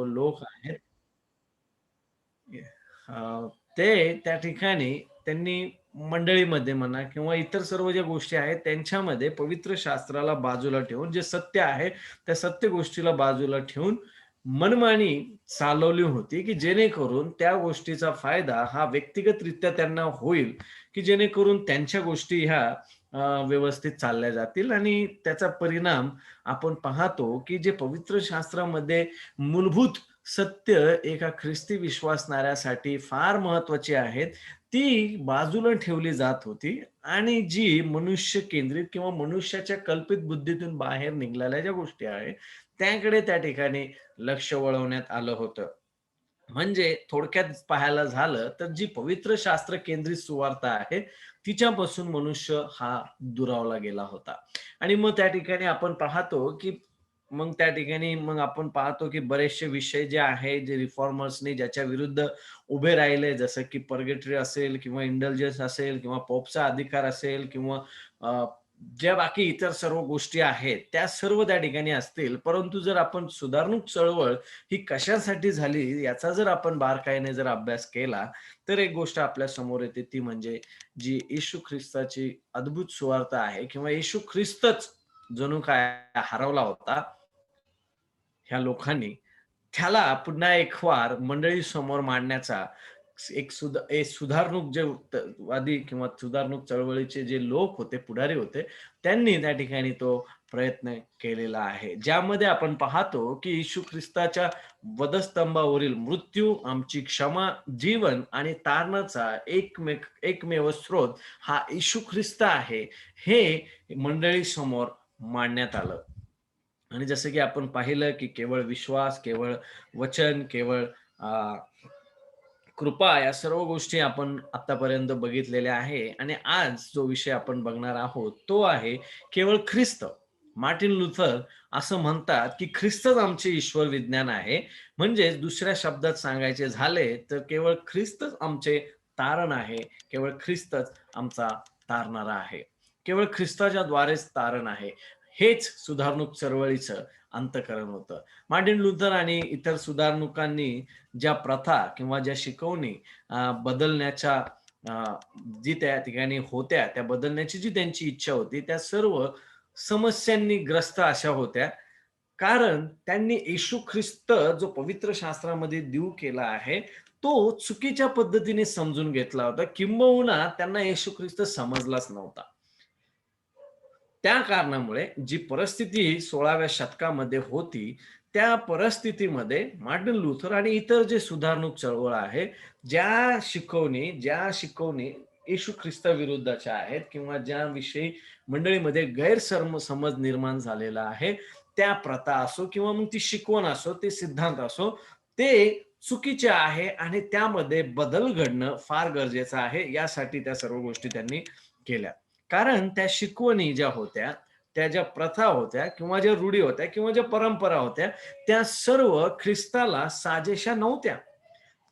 लोक आहेत. ते त्या ठिकाणी त्यांनी मंडळीमध्ये म्हणा किंवा इतर सर्व ज्या गोष्टी आहेत त्यांच्यामध्ये पवित्र शास्त्राला बाजूला ठेवून जे सत्य आहे त्या सत्य गोष्टीला बाजूला ठेवून मनमानी चालवली होती, की जेणेकरून त्या गोष्टीचा फायदा हा व्यक्तिगतरित्या त्यांना होईल, की जेणेकरून त्यांच्या गोष्टी ह्या व्यवस्थित चालल्या जातील आणि त्याचा परिणाम आपण पाहतो, की जे पवित्र शास्त्रामध्ये मूलभूत सत्य एका ख्रिस्ती विश्वासणाऱ्यासाठी फार महत्वाची आहेत, ती बाजूला ठेवली जात होती आणि जी मनुष्य केंद्रित किंवा मनुष्याच्या कल्पित बुद्धीतून बाहेर निघालेल्या ज्या गोष्टी आहेत, त्याकडे त्या ठिकाणी लक्ष वळवण्यात आलं होतं. म्हणजे थोडक्यात पाहायला झालं तर जी पवित्र शास्त्र केंद्रित सुवार्ता आहे, तिच्यापासून मनुष्य हा दुरावला गेला होता. आणि मग त्या ठिकाणी आपण पाहतो, की मग त्या ठिकाणी मग आपण पाहतो, की बरेचसे विषय जे आहे, जे रिफॉर्मर्सनी ज्याच्या विरुद्ध उभे राहिले, जसं की पर्गेटरी असेल किंवा इंडल्जन्स असेल किंवा पोपचा अधिकार असेल किंवा अ, ज्या बाकी इतर सर्व गोष्टी आहेत, त्या सर्व त्या ठिकाणी असतील. परंतु जर आपण सुधारणूक चळवळ ही कशासाठी झाली याचा जर आपण बारकाईने जर अभ्यास केला, तर एक गोष्ट आपल्या समोर येते ती म्हणजे जी येशू ख्रिस्ताची अद्भुत सुवार्ता आहे किंवा येशू ख्रिस्तच जणू काय हरवला होता ह्या लोकांनी. त्याला पुन्हा एक वार मंडळीसमोर मांडण्याचा एक सुधारणूक जे वादी किंवा सुधारणूक चळवळीचे जे लोक होते, पुढारी होते, त्यांनी त्या ठिकाणी तो प्रयत्न केलेला आहे. ज्यामध्ये आपण पाहतो, की येशू ख्रिस्ताच्या वधस्तंभावरील मृत्यू, आमची क्षमा, जीवन आणि तारणाचा एकमेव स्रोत हा येशू ख्रिस्त आहे. हे मंडळीसमोर मांडण्यात आलं. आणि जसं की आपण पाहिलं, की केवळ विश्वास, केवळ वचन, केवळ अ, कृपा या सर्व गोष्टी आपण आत्तापर्यंत बघितलेल्या आहे आणि आज जो विषय आपण बघणार आहोत, तो आहे केवळ ख्रिस्त. मार्टिन लुथर असं म्हणतात, की ख्रिस्तच आमचे ईश्वर विज्ञान आहे. म्हणजेच दुसऱ्या शब्दात सांगायचे झाले, तर केवळ ख्रिस्तच आमचे तारण आहे. केवळ ख्रिस्तच आमचा तारणारा आहे. केवळ ख्रिस्ताच्या द्वारेच तारण आहे. हेच सुधारणूक चळवळीचं अंतःकरण होतं. मार्टिन लुथर आणि इतर सुधारणुकांनी ज्या प्रथा किंवा ज्या शिकवणी बदलण्याच्या अ, जी त्या ठिकाणी होत्या, त्या बदलण्याची जी त्यांची इच्छा होती, त्या सर्व समस्यांनी ग्रस्त अशा होत्या. कारण त्यांनी येशू ख्रिस्त जो पवित्र शास्त्रामध्ये देऊ केला आहे, तो चुकीच्या पद्धतीने समजून घेतला होता. किंबहुना त्यांना येशू ख्रिस्त समजलाच नव्हता. त्या कारणामुळे जी परिस्थिती 16व्या शतकामध्ये होती, त्या परिस्थितीमध्ये मार्टिन लुथर आणि इतर जे सुधारणूक चळवळ आहे, ज्या शिकवणी येशू ख्रिस्ताविरुद्धच्या आहेत किंवा ज्याविषयी मंडळीमध्ये समज निर्माण झालेला आहे, त्या प्रथा असो किंवा मग ती शिकवण असो, ते सिद्धांत असो, ते चुकीचे आहे आणि त्यामध्ये बदल घडणं फार गरजेचं आहे. यासाठी त्या सर्व गोष्टी त्यांनी केल्या. कारण त्या शिकवणी ज्या होत्या, त्या ज्या प्रथा होत्या किंवा ज्या रूढी होत्या किंवा ज्या परंपरा होत्या, त्या सर्व ख्रिस्ताला साजेशा नव्हत्या.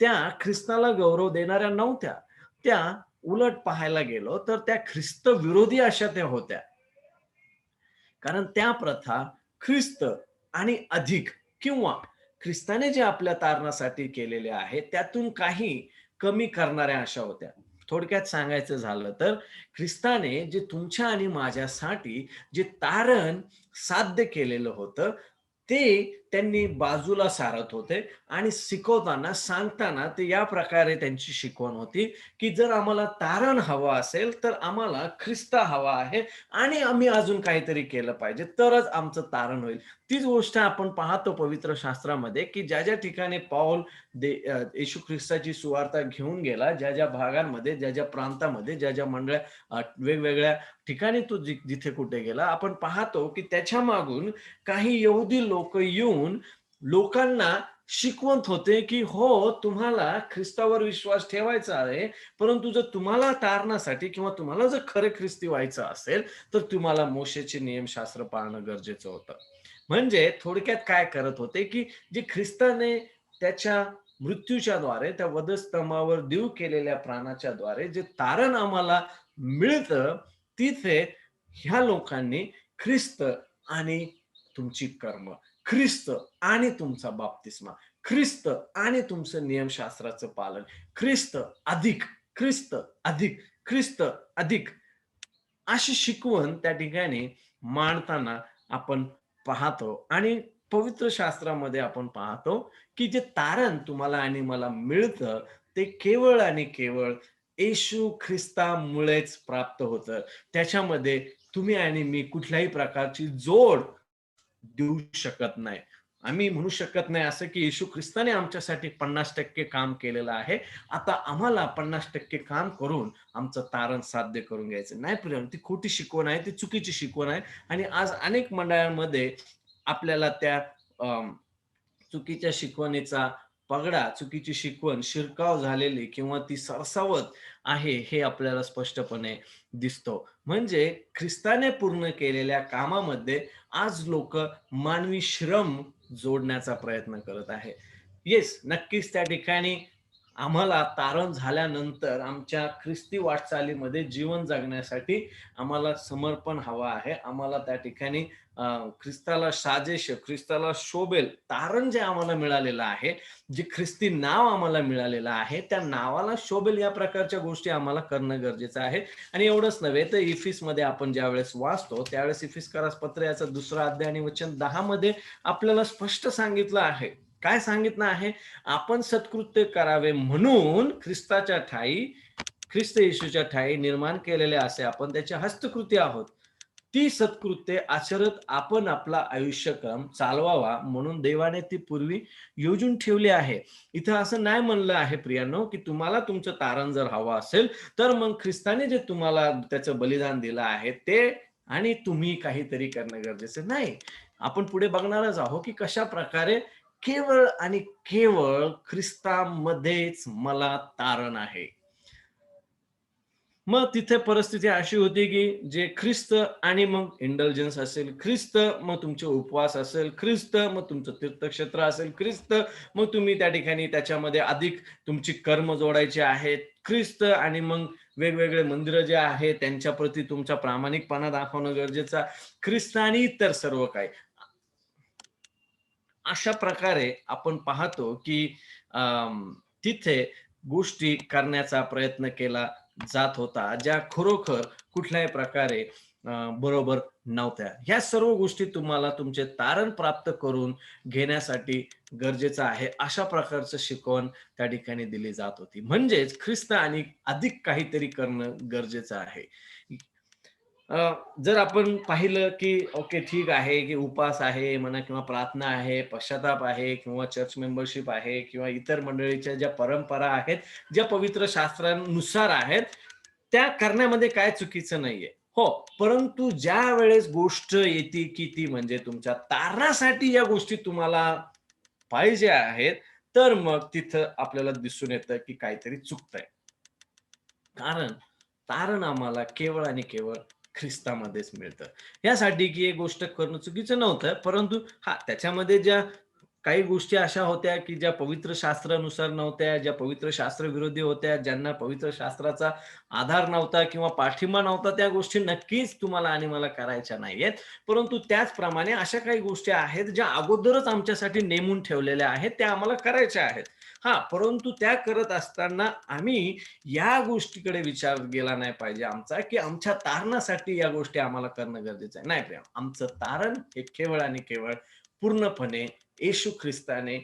त्या ख्रिस्ताला गौरव देणाऱ्या नव्हत्या. त्या उलट पाहायला गेलो तर त्या ख्रिस्त विरोधी अशा त्या होत्या. कारण त्या प्रथा ख्रिस्त आणि अधिक किंवा ख्रिस्ताने जे आपल्या तारणासाठी केलेले आहे, त्यातून काही कमी करणाऱ्या अशा होत्या. थोडक्यात सांगायचं झालं तर ख्रिस्ताने जे तुमच्या आणि माझ्यासाठी जे तारण साध्य केलेलं होतं, ते त्यांनी बाजूला सारत होते आणि शिकवताना, सांगताना ते या प्रकारे त्यांची शिकवण होती, की जर आम्हाला तारण हवं असेल, तर आम्हाला ख्रिस्त हवा आहे आणि आम्ही अजून काहीतरी केलं पाहिजे, तरच आमचं तारण होईल. तीच गोष्ट आपण पाहतो पवित्र शास्त्रामध्ये, की ज्या-ज्या ठिकाणी पाऊल येशू ख्रिस्ताची सुवार्ता घेऊन गेला, ज्या-ज्या भागांमध्ये, ज्या-ज्या प्रांतामध्ये, ज्या-ज्या मंडळ्या वेगवेगळ्या ठिकाणी तो जिथे कुठे गेला, आपण पाहतो, की त्याच्या मागून काही यहुदी लोकं येऊन लोकांना शिकवत होते, की हो, तुम्हाला ख्रिस्तावर विश्वास ठेवायचा आहे, परंतु जर तुम्हाला तारणासाठी किंवा तुम्हाला जर खरे ख्रिस्ती व्हायचं असेल, तर तुम्हाला मोशेचे नियमशास्त्र पाळणं गरजेचं होतं. म्हणजे थोडक्यात काय करत होते, की जे ख्रिस्ताने त्याच्या मृत्यूच्याद्वारे, त्या वधस्तंभावर देऊ केलेल्या प्राणाच्या द्वारे जे तारण आम्हाला मिळतं, तिथे ह्या लोकांनी ख्रिस्त आणि तुमची कर्म. ख्रिस्त आणि तुमचा बाप्तिस्मा, ख्रिस्त आणि तुमचं नियमशास्त्राचं पालन, ख्रिस्त अधिक, ख्रिस्त अधिक, ख्रिस्त अधिक, अशी शिकवण त्या ठिकाणी मांडताना आपण पाहतो. आणि पवित्र शास्त्रामध्ये आपण पाहतो, की जे तारण तुम्हाला आणि मला मिळतं, ते केवळ आणि केवळ येशू ख्रिस्तामुळेच प्राप्त होतं. त्याच्यामध्ये तुम्ही आणि मी कुठल्याही प्रकारची जोड देऊ शकत नाही. आम्ही म्हणू शकत नाही असं, की येशू ख्रिस्ताने आमच्यासाठी 50% काम केलेलं आहे. आता आम्हाला 50% काम करून आमचं तारण साध्य करून घ्यायचं. नाही प्रिय, ती खोटी शिकवण आहे, ती चुकीची शिकवण आहे. आणि आज अनेक मंडळांमध्ये आपल्याला त्या चुकीच्या शिकवणीचा पगडा, चुकीची शिकवण शिरकाव झालेली किंवा ती सरसावत आहे, हे आपल्याला स्पष्टपणे दिसतो. म्हणजे ख्रिस्ताने पूर्ण केलेल्या कामामध्ये आज लोकं मानवी श्रम जोडण्याचा प्रयत्न करत आहे. येस, नक्कीच त्या ठिकाणी आम्हाला तारण झाल्यानंतर आमच्या ख्रिस्ती वाटचालीमध्ये जीवन जगण्यासाठी आम्हाला समर्पण हवं आहे. आम्हाला त्या ठिकाणी ख्रिस्ताला साजेश, ख्रिस्ताला शोभेल तारण जे आम्हाला मिळालेलं आहे, जे ख्रिस्ती नाव आम्हाला मिळालेलं आहे, त्या नावाला शोभेल या प्रकारच्या गोष्टी आम्हाला करणं गरजेचं आहे. आणि एवढंच नव्हे तर इफिसमध्ये आपण ज्यावेळेस वाचतो, त्यावेळेस इफिसकारास पत्र याचा 2रा अध्याय आणि वचन 10 मध्ये आपल्याला स्पष्ट सांगितलं आहे. काय सांगितलं आहे? आपण सत्कृत्य करावे म्हणून ख्रिस्ताच्या ठायी, ख्रिस्त येशूच्या ठायी निर्माण केलेले असे आपण त्याचे हस्तकृती आहोत. ती सत्कृत्ये आचरत आपण आपला आयुष्यक्रम चालवावा म्हणून देवाने ती पूर्वी योजून ठेवली आहे. इथं असं नाही म्हणलं आहे प्रियांनो, की तुम्हाला तुमचं तारण जर हवं असेल, तर मग ख्रिस्ताने जे तुम्हाला त्याचं बलिदान दिलं आहे ते आणि तुम्ही काहीतरी करणं गरजेचं नाही. आपण पुढे बघणारच आहोत, की कशाप्रकारे केवळ आणि केवळ ख्रिस्तामध्येच मला तारण आहे. मग तिथे परिस्थिती अशी होती, की जे ख्रिस्त आणि मग इंडल्जन्स असेल, ख्रिस्त मग तुमचे उपवास असेल, ख्रिस्त मग तुमचं तीर्थक्षेत्र असेल, ख्रिस्त मग तुम्ही त्या ठिकाणी त्याच्यामध्ये अधिक तुमची कर्म जोडायची आहेत. ख्रिस्त आणि मग वेगवेगळे मंदिरं जे आहेत त्यांच्याप्रती तुमचा प्रामाणिकपणा दाखवणं गरजेचं. ख्रिस्त आणि इतर सर्व काही. अशा प्रकारे आपण पाहतो, की तिथे गोष्टी करण्याचा प्रयत्न केला जात होता, ज्या खरोखर कुठल्याही प्रकारे बरोबर नव्हत्या. ह्या सर्व गोष्टी तुम्हाला तुमचे तारण प्राप्त करून घेण्यासाठी गरजेचं आहे. अशा प्रकारचं शिकवण त्या ठिकाणी दिली जात होती. म्हणजेच ख्रिस्त आणि अधिक काहीतरी करणं गरजेचं आहे. जर आपण पाहिलं, की ओके ठीक आहे, की उपवास आहे म्हणा किंवा प्रार्थना आहे, पश्चाताप आहे किंवा चर्च मेंबरशिप आहे किंवा इतर मंडळीच्या ज्या परंपरा आहेत, ज्या पवित्र शास्त्रानुसार आहेत, त्या करण्यामध्ये काय चुकीचं नाहीये. हो, परंतु ज्यावेळेस गोष्ट येते, की ती म्हणजे तुमच्या तारणासाठी या गोष्टी तुम्हाला पाहिजे आहेत, तर मग तिथं आपल्याला दिसून येतं, की काहीतरी चुकतंय. कारण तारण आम्हाला केवळ आणि केवळ ख्रिस्तामध्येच मिळतं. यासाठी की एक गोष्ट करणं चुकीचं नव्हतं, परंतु हां, त्याच्यामध्ये ज्या काही गोष्टी अशा होत्या, की ज्या पवित्र शास्त्रानुसार नव्हत्या, ज्या पवित्र शास्त्रविरोधी होत्या, ज्यांना पवित्र शास्त्राचा आधार नव्हता किंवा पाठिंबा नव्हता, त्या गोष्टी नक्कीच तुम्हाला आणि मला करायच्या नाहीयेत. परंतु त्याचप्रमाणे अशा काही गोष्टी आहेत, ज्या अगोदरच आमच्यासाठी नेमून ठेवलेल्या आहेत, त्या आम्हाला करायच्या आहेत. हां, परंतु त्या करत असताना आम्ही या गोष्टीकडे विचार गेला नाही पाहिजे आमचा, की आमच्या तारणासाठी या गोष्टी आम्हाला करणं गरजेचं आहे. नाही प्रिय, आमचं तारण हे केवळ आणि केवळ पूर्णपणे येशू ख्रिस्ताने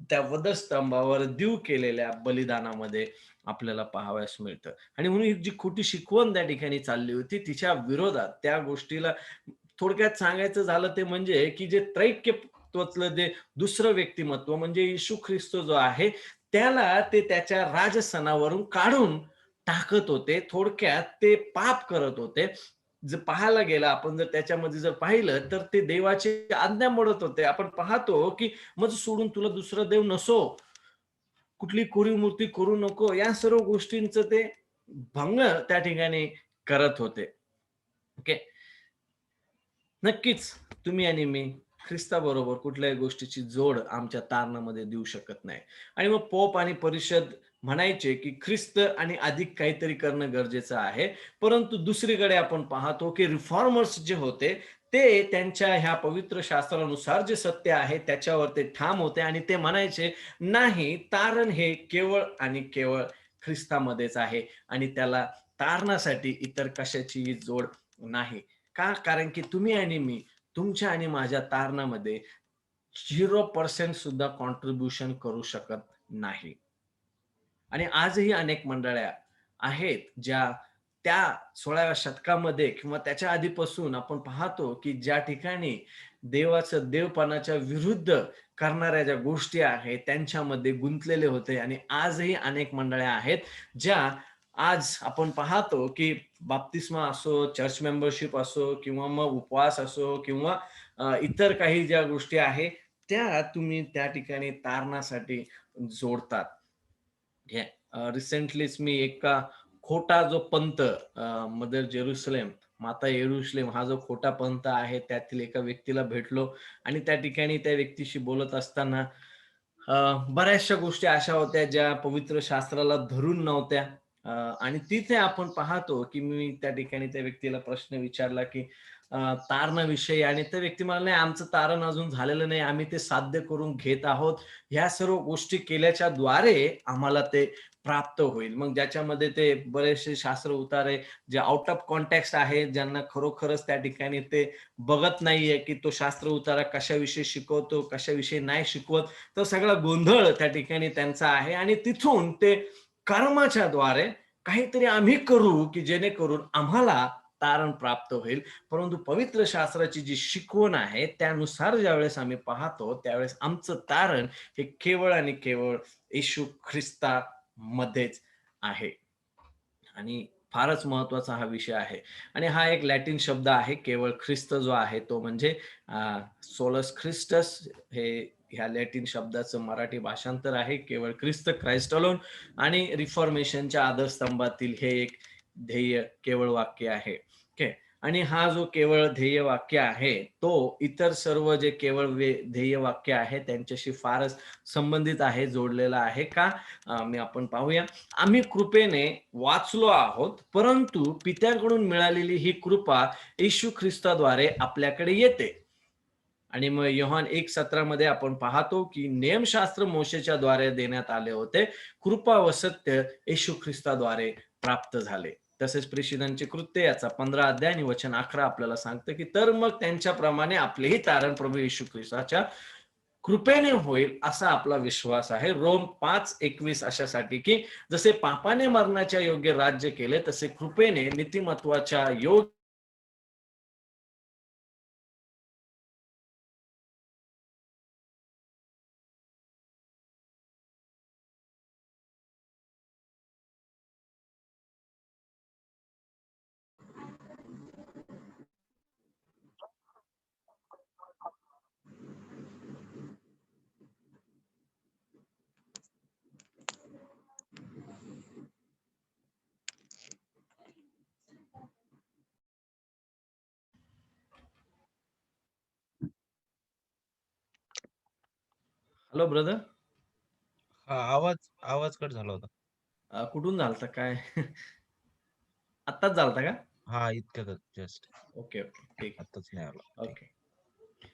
त्या वधस्तंभावर देऊ केलेल्या बलिदानामध्ये आपल्याला पाहावयास मिळतं. आणि म्हणून ही जी खोटी शिकवण त्या ठिकाणी चालली होती, तिच्या विरोधात त्या गोष्टीला थोडक्यात सांगायचं झालं ते म्हणजे, की जे त्रैक्यत्वातलं जे दुसरं व्यक्तिमत्व म्हणजे येशू ख्रिस्त जो आहे, त्याला ते त्याच्या राजसनावरून काढून टाकत होते. थोडक्यात ते पाप करत होते. जर पाहायला गेलं आपण, जर त्याच्यामध्ये जर पाहिलं, तर ते देवाची आज्ञा मोडत होते. आपण पाहतो, की "मज सोडून तुला दुसरा देव नसो, कुठली कोरीव मूर्ती करू नको." या सर्व गोष्टींचं ते भंग त्या ठिकाणी करत होते. ओके. नक्कीच तुम्ही आणि मी ख्रिस्ताबरोबर कुठल्याही गोष्टीची जोड आमच्या तारणामध्ये देऊ शकत नाही. आणि मग पोप आणि परिषद म्हणायचे, की ख्रिस्त आणि अधिक काहीतरी करणं गरजेचं आहे. परंतु दुसरीकडे आपण पाहतो, की रिफॉर्मर्स जे होते, ते त्यांच्या ह्या पवित्र शास्त्रानुसार जे सत्य आहे त्याच्यावर ते ठाम होते आणि ते म्हणायचे, नाही, तारण हे केवळ आणि केवळ ख्रिस्तामध्येच आहे आणि त्याला तारणासाठी इतर कशाचीही जोड नाही. का? कारण की तुम्ही आणि मी तुमच्या आणि माझ्या तारणामध्ये 0% सुद्धा कॉन्ट्रिब्युशन करू शकत नाही. आणि आजही अनेक मंडळ्या आहेत, ज्या त्या 16व्या शतकामध्ये किंवा त्याच्या आधीपासून आपण पाहतो, की ज्या ठिकाणी देवाचं देवपणाच्या विरुद्ध करणाऱ्या ज्या गोष्टी आहेत, त्यांच्यामध्ये गुंतलेले होते आणि आजही अनेक मंडळ्या आहेत, ज्या आज आपण पाहतो, की बाप्तिस्मा असो, चर्च मेंबरशिप असो किंवा मग उपवास असो किंवा इतर काही ज्या गोष्टी आहेत, त्या तुम्ही त्या ठिकाणी तारणासाठी जोडतात. हे रिसेंटलीच मी एका खोटा जो पंथ मदर जेरुसलेम, माता येरुशलेम हा जो खोटा पंथ आहे, त्यातील एका व्यक्तीला भेटलो आणि त्या ठिकाणी त्या व्यक्तीशी बोलत असताना अ, बऱ्याचशा गोष्टी अशा होत्या ज्या पवित्र शास्त्राला धरून नव्हत्या. अ, आणि तिथे आपण पाहतो, की मी त्या ठिकाणी त्या व्यक्तीला प्रश्न विचारला, की तारणाविषयी आणि त्या व्यक्ती म्हणाला, "नाही, आमचं तारण अजून झालेलं नाही. आम्ही ते साध्य करून घेत आहोत. ह्या सर्व गोष्टी केल्याच्या द्वारे आम्हाला ते प्राप्त होईल." मग ज्याच्यामध्ये ते बरेचसे शास्त्र उतारे जे आउट ऑफ कॉन्टेक्स्ट आहेत, ज्यांना खरोखरच त्या ठिकाणी ते बघत नाहीये, की तो शास्त्र उतारा कशाविषयी शिकवतो, कशाविषयी नाही शिकवत. तर सगळा गोंधळ त्या ठिकाणी त्यांचा आहे आणि तिथून ते कर्माच्या द्वारे काहीतरी आम्ही करू, की जेणेकरून आम्हाला तारण प्राप्त होईल. परंतु पवित्र शास्त्राची जी शिकवण आहे, त्यानुसार ज्यावेळेस आम्ही पाहतो, त्यावेळेस आमचं तारण हे केवळ आणि केवळ येशू ख्रिस्तामध्येच आहे. आणि फारच महत्वाचा हा विषय आहे. आणि हा एक लॅटिन शब्द आहे, केवळ ख्रिस्त जो आहे तो म्हणजे सोलस ख्रिस्टस हे ह्या लॅटिन शब्दाचं मराठी भाषांतर आहे. केवळ ख्रिस्त, क्राइस्ट अलोन आणि रिफॉर्मेशनच्या आधारस्तंभातील हे एक ध्येय केवळ वाक्य आहे. ओके. आणि हा जो केवळ ध्येय वाक्य आहे, तो इतर सर्व जे केवळ ध्येय वाक्य आहे त्यांच्याशी फारच संबंधित आहे, जोडलेला आहे. का? मी आपण पाहूया. आम्ही कृपेने वाचलो आहोत, परंतु पित्याकडून मिळालेली ही कृपा येशू ख्रिस्ताद्वारे आपल्याकडे येते. आणि मग योहान 1:17 मध्ये आपण पाहतो, की नियमशास्त्र मोशेच्या द्वारे देण्यात आले होते. कृपा व सत्य येशू ख्रिस्ताद्वारे प्राप्त झाले. तसेच प्रेषितांची कृत्ये याचा 15 अध्याय आणि वचन 11 आपल्याला सांगतं, की तर मग त्यांच्याप्रमाणे आपलेही तारण प्रभू येशू ख्रिस्ताच्या कृपेने होईल असा आपला विश्वास आहे. रोम 5:21 अशासाठी, की जसे पापाने मरणाच्या योग्य राज्य केले, तसे कृपेने नीतिमत्वाच्या योग्य. Hello brother. हा, आवाज आवाज कट झाला होता. कुठून झालता काय? आत्ताच झालता का? हा, इतक्यातच जस्ट. Okay, okay. ठीक आताच नाही आला. आहे. ठीक.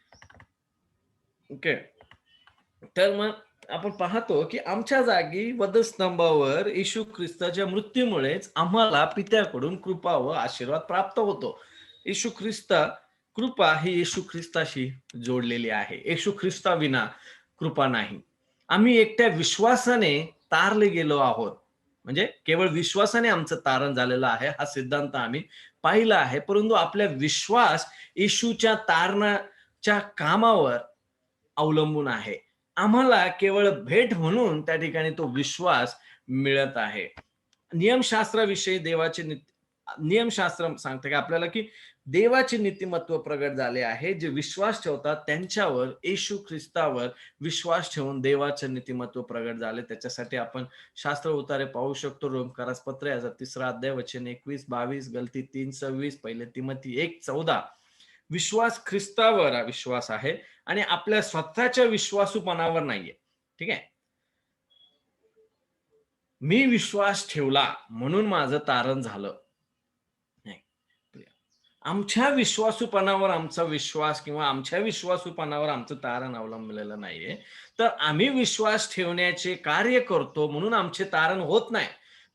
ओके. ओके. तर मग आपण पाहतो, की आमच्या जागी वधस्तंभावर येशू ख्रिस्ताच्या मृत्यूमुळेच आम्हाला पित्याकडून कृपा व आशीर्वाद प्राप्त होतो. येशू ख्रिस्त कृपा ही येशू ख्रिस्ताशी जोडलेली आहे. येशू ख्रिस्ताविना कृपा नाही. आम्ही एकट्या विश्वासाने तारले गेलो आहोत. म्हणजे केवळ विश्वासाने आमचं तारण झालेलं आहे, हा सिद्धांत आम्ही पाहिला आहे. परंतु आपल्या विश्वास येशूच्या तारणाच्या कामावर अवलंबून आहे. आम्हाला केवळ भेट म्हणून त्या ठिकाणी तो विश्वास मिळत आहे. नियमशास्त्राविषयी नियमशास्त्र सांगतं की आपल्याला, की देवाचे नीतिमत्व प्रगट झाले आहे. जे विश्वास ठेवतात त्यांच्यावर, येशू ख्रिस्तावर विश्वास ठेवून देवाचं नीतिमत्व प्रगट झाले. त्याच्यासाठी आपण शास्त्र उतारे पाहू शकतो. रोमकारास पत्र याचा 3रा अध्याय वचन 21-22, गलती 3:26, पहिले तिमोथी 1:14. विश्वास ख्रिस्तावर हा विश्वास आहे आणि आपल्या स्वतःच्या विश्वासूपणावर नाहीये. ठीक आहे. मी विश्वास ठेवला म्हणून माझं तारण झालं नाही. आमच्या विश्वासूपणावर आमचा विश्वास किंवा आमच्या विश्वासूपणावर आमचं तारण अवलंबलेलं नाहीये. तर आम्ही विश्वास ठेवण्याचे कार्य करतो म्हणून आमचे तारण होत नाही.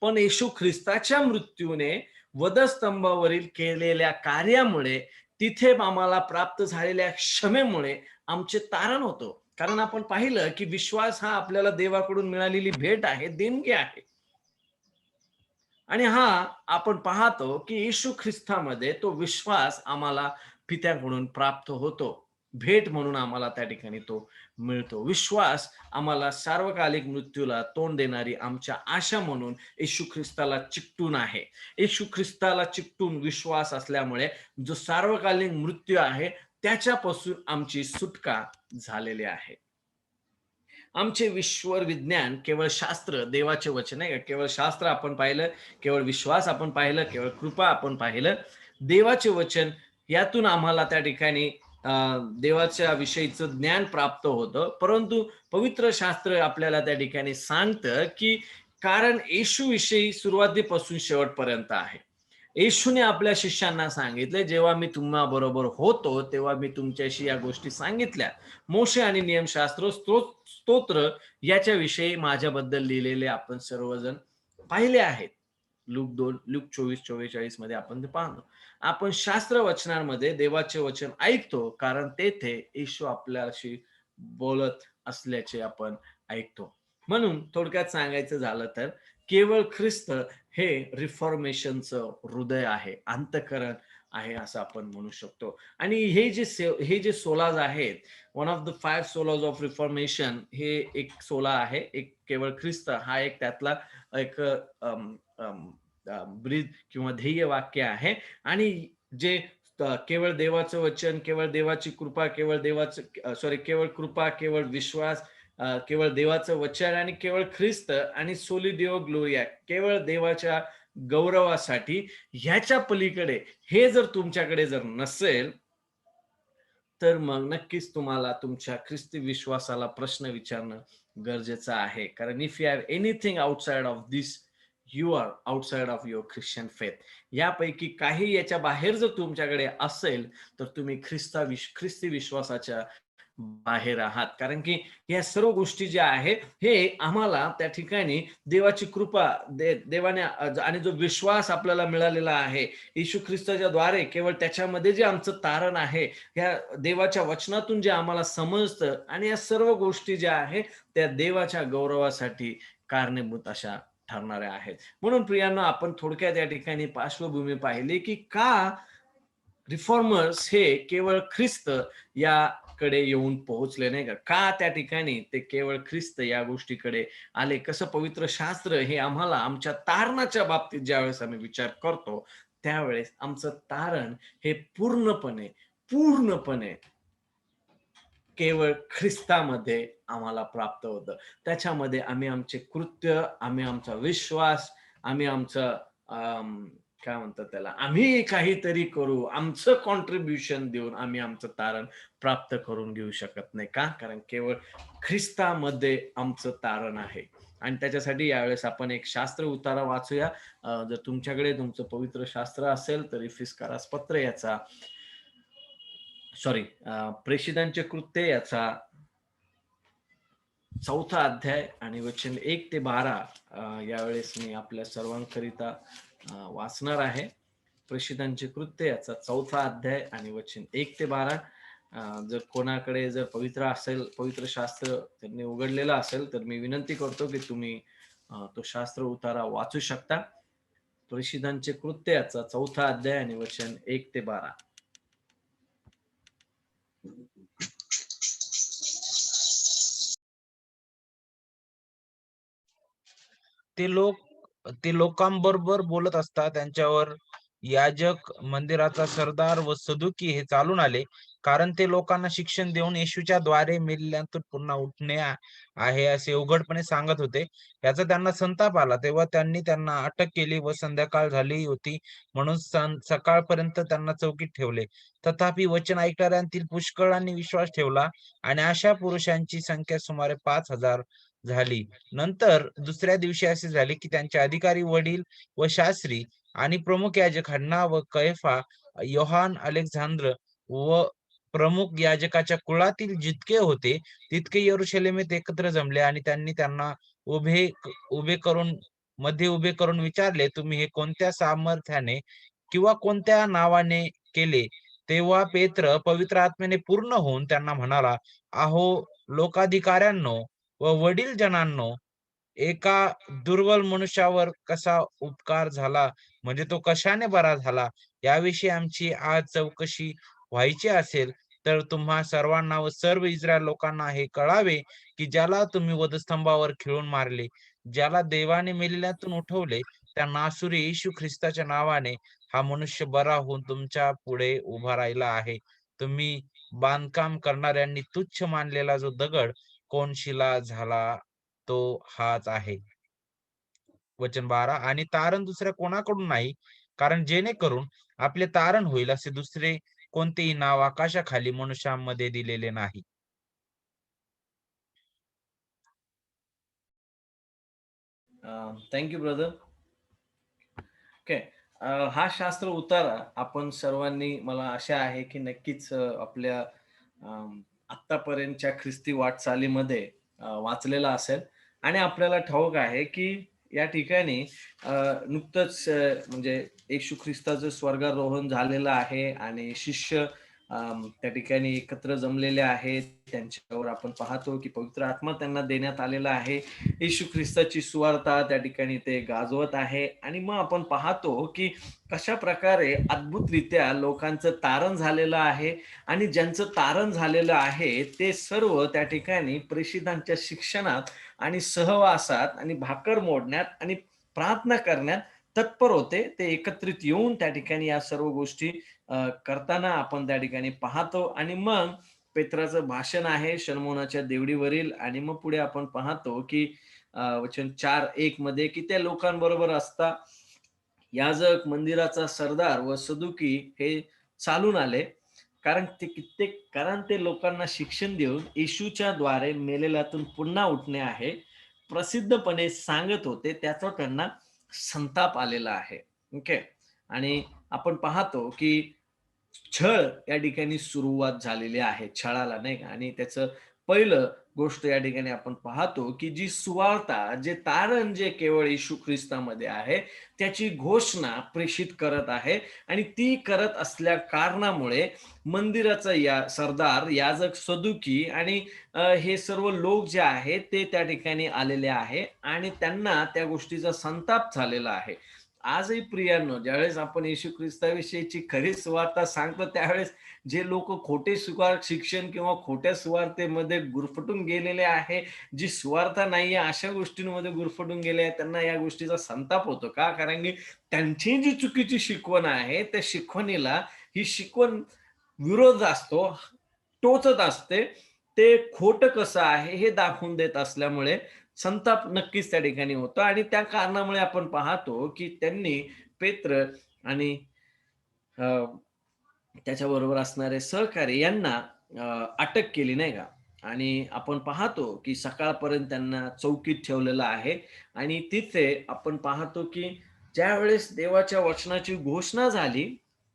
पण येशू ख्रिस्ताच्या मृत्यूने वधस्तंभावरील केलेल्या कार्यामुळे, तिथे आम्हाला प्राप्त झालेल्या क्षमेमुळे आमचे तारण होतं. कारण आपण पाहिलं, की विश्वास हा आपल्याला देवाकडून मिळालेली भेट आहे, देणगी आहे. आणि आपण पाहतो, की येशू ख्रिस्तामध्ये तो विश्वास आम्हाला पित्याकडून प्राप्त होतो. भेट म्हणून आम्हाला त्या ठिकाणी तो मिळतो. विश्वास आम्हाला सार्वकालिक मृत्यूला तोंड देणारी आमच्या आशा म्हणून येशू ख्रिस्ताला चिकटून आहे. येशू ख्रिस्ताला चिकटून विश्वास असल्यामुळे जो सार्वकालिक मृत्यू आहे, त्याच्यापासून आमची सुटका झालेली आहे. आमचे विश्वर विज्ञान केवळ शास्त्र, देवाचे वचन आहे. केवळ शास्त्र आपण पाहिलं, केवळ विश्वास आपण पाहिलं, केवळ कृपा आपण पाहिलं. देवाचे वचन यातून आम्हाला त्या ठिकाणी देवाच्या विषयीचं ज्ञान प्राप्त होतं. परंतु पवित्र शास्त्र आपल्याला त्या ठिकाणी सांगतं, की कारण येशूविषयी सुरुवातीपासून शेवटपर्यंत आहे. येशूने आपल्या शिष्यांना सांगितले, "जेव्हा मी तुम्हाबरोबर होतो, तेव्हा मी तुमच्याशी या गोष्टी सांगितल्या. मोशे आणि नियमशास्त्र, स्तोत्र याच्याविषयी माझ्याबद्दल लिहिलेले आपण सर्वजण पाहिले आहेत." लूक 24:44 मध्ये आपण ते पाहतो. आपण शास्त्र वचनांमध्ये देवाचे वचन ऐकतो, कारण तेथे येशू आपल्याशी बोलत असल्याचे आपण ऐकतो. म्हणून थोडक्यात सांगायचं झालं तर केवळ ख्रिस्त हे रिफॉर्मेशनचं हृदय आहे, अंतःकरण आहे असं आपण म्हणू शकतो. आणि हे जे सोलाज आहेत, one of the 5 solas of reformation हे एक सोला आहे. एक केवळ ख्रिस्त हा एक त्यातला एक ब्रीद किंवा ध्येय वाक्य आहे. आणि जे केवळ देवाचं वचन, केवळ देवाची कृपा, केवळ देवाचं केवळ कृपा, केवळ विश्वास, केवळ देवाचं वचन आणि केवळ ख्रिस्त आणि सोली देओ ग्लोरिया, केवळ देवाच्या गौरवासाठी, ह्याच्या पलीकडे हे जर तुमच्याकडे जर नसेल, तर मग नक्कीच तुम्हाला तुमच्या ख्रिस्ती विश्वासाला प्रश्न विचारणं गरजेचं आहे. कारण if you have anything outside of this, you are outside of your Christian faith. यापैकी काही याच्या बाहेर जर तुमच्याकडे असेल, तर तुम्ही ख्रिस्ती विश्वासाच्या बाहेर आहात. कारण की या सर्व गोष्टी ज्या आहेत, हे आम्हाला त्या ठिकाणी देवाची कृपा, देवाने आणि जो विश्वास आपल्याला मिळालेला आहे, येशू ख्रिस्ताच्या द्वारे केवळ त्याच्यामध्ये जे आमचं तारण आहे, या देवाच्या वचनातून जे आम्हाला समजतं आणि या सर्व गोष्टी ज्या आहेत, त्या देवाच्या गौरवासाठी कारणीभूत अशा ठरणाऱ्या आहेत. म्हणून प्रियांनो, आपण थोडक्यात या ठिकाणी पार्श्वभूमी पाहिली, की का रिफॉर्मर्स हे केवळ ख्रिस्त याकडे येऊन पोहोचले नाही का? का त्या ठिकाणी ते केवळ ख्रिस्त या गोष्टीकडे आले? कसं पवित्र शास्त्र हे आम्हाला आमच्या तारणाच्या बाबतीत ज्यावेळेस आम्ही विचार करतो, त्यावेळेस आमचं तारण हे पूर्णपणे केवळ ख्रिस्तामध्ये आम्हाला प्राप्त होतं. त्याच्यामध्ये आम्ही आमचे कृत्य, आम्ही आमचा विश्वास, आम्ही आमचं काय म्हणतात त्याला, आम्ही काहीतरी करू, आमचं कॉन्ट्रिब्युशन देऊन आम्ही आमचं तारण प्राप्त करून घेऊ शकत नाही. का? कारण केवळ ख्रिस्तामध्ये आमचं तारण आहे. आणि त्याच्यासाठी यावेळेस आपण एक शास्त्र उतारा वाचूया. जर तुमच्याकडे तुमचं पवित्र शास्त्र असेल तर इफिस्कारास पत्र याचा प्रेषितांचे कृत्य याचा 4था अध्याय आणि वचन 1 ते 12 यावेळेस मी आपल्या सर्वांकरिता वाचणार आहे. प्रेषितांचे कृत्य याचा 4था अध्याय आणि वचन 1 ते 12. जर कोणाकडे जर पवित्र शास्त्र त्यांनी उघडलेलं असेल, तर मी विनंती करतो की तुम्ही तो शास्त्र उतारा वाचू शकता. प्रेषितांचे कृत्य याचा 4था अध्याय आणि वचन 1 ते 12. ते लोक ते लोकांबरोबर बोलत असता त्यांच्यावर याजक, मंदिराचा सरदार व सदुकी हे चालून आले, कारण ते लोकांना शिक्षण देऊन येशूच्या द्वारे मेलेल्यांतून पुन्हा उठणे आहे असे उघडपणे सांगत होते. याचा त्यांना संताप आला. तेव्हा त्यांनी त्यांना अटक केली व संध्याकाळ झाली होती म्हणून सकाळपर्यंत त्यांना चौकीत ठेवले. तथापि वचन ऐकणाऱ्यांतील पुष्कळांनी विश्वास ठेवला आणि अशा पुरुषांची संख्या सुमारे 5,000 झाली. नंतर दुसऱ्या दिवशी असे झाले की त्यांचे अधिकारी वडील व शास्त्री आणि प्रमुख याजक हन्ना व कैफा योहान अलेक्झांद्र व प्रमुख याजकाच्या कुळातील जितके होते, तितके यरुशलेमेत एकत्र जमले आणि त्यांनी त्यांना उभे उभे करून मध्ये उभे करून विचारले, तुम्ही हे कोणत्या सामर्थ्याने किंवा कोणत्या नावाने केले? तेव्हा पेत्र पवित्र आत्म्याने पूर्ण होऊन त्यांना म्हणाला, अहो लोकाधिकाऱ्यांनो व वडीलजनांनो, एका दुर्बल मनुष्यावर कसा उपकार झाला, म्हणजे तो कशाने बरा झाला, याविषयी आमची आज चौकशी व्हायची असेल, तर तुम्हा सर्वांना व सर्व इस्रायल लोकांना हे कळावे, की ज्याला तुम्ही वधस्तंभावर खिळून मारले, ज्याला देवाने मेलेल्यातून उठवले, त्या नासुरी येशू ख्रिस्ताच्या नावाने हा मनुष्य बरा होऊन तुमच्या पुढे उभा राहिला आहे. तुम्ही बांधकाम करणाऱ्यांनी तुच्छ मानलेला जो दगड कोनशिला झाला, तो हाच आहे. वचन 12 आणि तारण दुसऱ्या कोणाकडून नाही, कारण जेणेकरून आपले तारण होईल असे दुसरे कोणतेही नाव आकाशाखाली मनुष्यामध्ये दिलेले नाही. Thank you brother. ओके. हा शास्त्र उतारा आपण सर्वांनी, मला आशा आहे की नक्कीच आपल्या आत्तापर्यंतच्या ख्रिस्ती वाटचालीमध्ये वाचलेला असेल आणि आपल्याला ठाऊक आहे की या ठिकाणी नुकतंच म्हणजे येशू ख्रिस्ताचं स्वर्गारोहण झालेलं आहे आणि शिष्य त्या ठिकाणी एकत्र जमलेले आहेत. त्यांच्यावर आपण पाहतो की पवित्र आत्मा त्यांना देण्यात आलेला आहे. येशू ख्रिस्ताची सुवार्ता त्या ठिकाणी ते गाजवत आहे आणि मग आपण पाहतो की कशा प्रकारे अद्भुतरित्या लोकांचं तारण झालेलं आहे आणि ज्यांचं तारण झालेलं आहे ते सर्व त्या ठिकाणी प्रेषितांच्या शिक्षणात आणि सहवासात आणि भाकर मोडण्यात आणि प्रार्थना करण्यात तत्पर होते. ते एकत्रित येऊन त्या ठिकाणी या सर्व गोष्टी करताना आपण त्या ठिकाणी पाहतो आणि मग पेत्राचं भाषण आहे शलमोनाच्या देवडीवरील आणि मग पुढे आपण पाहतो की वचन 4:1 मध्ये की त्या लोकांबरोबर असता याजक, मंदिराचा सरदार व सदुकी हे चालून आले. कारण ते लोकांना शिक्षण देऊन येशूच्या द्वारे मेलेल्यातून पुन्हा उठणे आहे प्रसिद्धपणे सांगत होते. त्याचा त्यांना संताप आलेला आहे. ओके. आणि आपण पाहतो की छळ या ठिकाणी सुरुवात झालेली आहे छळाला, नाही का? आणि त्याचं पहिलं गोष्ट या ठिकाणी आपण पाहतो की जी सुवार्ता, जे तारण जे केवळ येशू ख्रिस्तामध्ये आहे, त्याची घोषणा प्रेषित करत आहे आणि ती करत असल्या कारणामुळे मंदिराचा या सरदार, याजक, सदुकी आणि हे सर्व लोक जे आहेत ते त्या ठिकाणी आलेले आहे आणि त्यांना त्या गोष्टीचा संताप झालेला आहे. आजही प्रियांनो, ज्यावेळेस आपण येशू ख्रिस्ताविषयीची खरी सुवार्ता सांगतो, त्यावेळेस जे लोक खोटे शिक्षण किंवा खोट्या सुवार्तेमध्ये गुरफटून गेलेले आहे, जी सुवार्ता नाहीये अशा गोष्टींमध्ये गुरफटून गेले आहेत, त्यांना या गोष्टीचा संताप होतो. का? कारण की त्यांची जी चुकीची शिकवण आहे, त्या शिकवणीला ही शिकवण विरोध असतो, टोचत असते. ते खोटं कसं आहे हे दाखवून देत असल्यामुळे संताप नक्कीच त्या ठिकाणी होतो आणि त्या कारणामुळे आपण पाहतो की त्यांनी पेत्र आणि अ, त्याच्याबरोबर असणारे सहकारी यांना अटक केली, नाही का? आणि आपण पाहतो की सकाळपर्यंत त्यांना चौकीत ठेवलेलं आहे आणि तिथे आपण पाहतो की ज्यावेळेस देवाच्या वचनाची घोषणा झाली,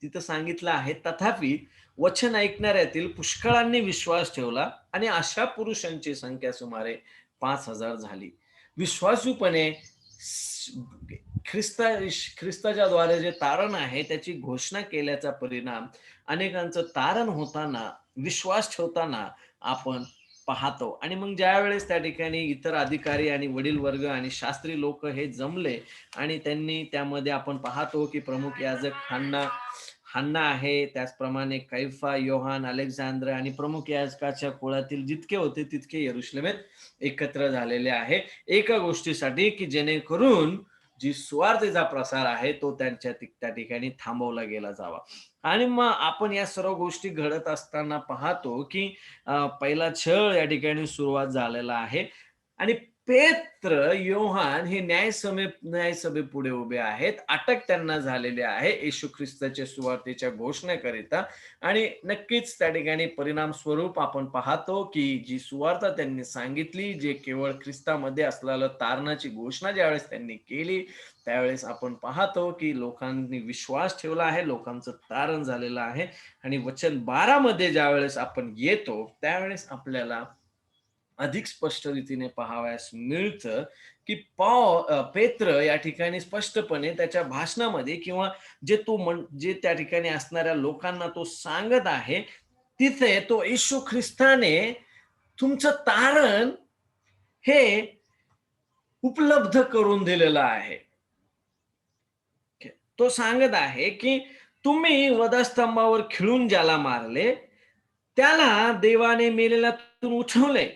तिथं सांगितलं आहे, तथापि वचन ऐकणाऱ्यातील पुष्कळांनी विश्वास ठेवला आणि अशा पुरुषांची संख्या सुमारे 5,000 झाली. विश्वासूपणे स- ख्रिस्ता ख्रिस्ताच्या द्वारे जे तारण आहे त्याची घोषणा केल्याचा परिणाम अनेकांचं तारण होताना, विश्वास ठेवताना आपण पाहतो. आणि मग ज्यावेळेस त्या ठिकाणी इतर अधिकारी आणि वडील वर्ग आणि शास्त्री लोक हे जमले आणि त्यांनी त्यामध्ये आपण पाहतो की प्रमुख याजक हन्ना आहे, त्याचप्रमाणे कैफा, योहान, अलेक्झांद्र आणि प्रमुख याजकाच्या कुळातील जितके होते तितके यरुशलेमेत एकत्र झालेले आहे एका गोष्टीसाठी, की जेणेकरून जी सुवार्तेचा प्रसार आहे तो त्या ठिकाणी थांबवला गेला जावा. आणि मग आपण या सर्व गोष्टी घडत असताना पाहतो की पहिला छळ या ठिकाणी सुरुवात झालेला आहे आणि पेत्र, योहान हे न्यायसभेपुढे उभे आहेत. अटक त्यांना झालेली आहे येशू ख्रिस्ताच्या सुवार्तेच्या घोषणेकरिता आणि नक्कीच त्या ठिकाणी परिणाम स्वरूप आपण पाहतो, की जी सुवार्ता त्यांनी सांगितली, जे केवळ ख्रिस्तामध्ये असलेलं तारणाची घोषणा ज्यावेळेस त्यांनी केली, त्यावेळेस आपण पाहतो, की लोकांनी विश्वास ठेवला आहे, लोकांचं तारण झालेलं आहे आणि वचन 12 मध्ये ज्यावेळेस आपण येतो, त्यावेळेस आपल्याला अधिक स्पष्ट रीतीने पाहावयास मिळतं, की पेत्र या ठिकाणी स्पष्टपणे त्याच्या भाषणामध्ये किंवा जे त्या ठिकाणी असणाऱ्या लोकांना तो सांगत आहे, तिथे तो येशू ख्रिस्ताने तुमचं तारण हे उपलब्ध करून दिलेलं आहे. तो सांगत आहे, की तुम्ही वधस्तंभावर खिळून ज्याला मारले, त्याला देवाने मेलेल्यातून उठवले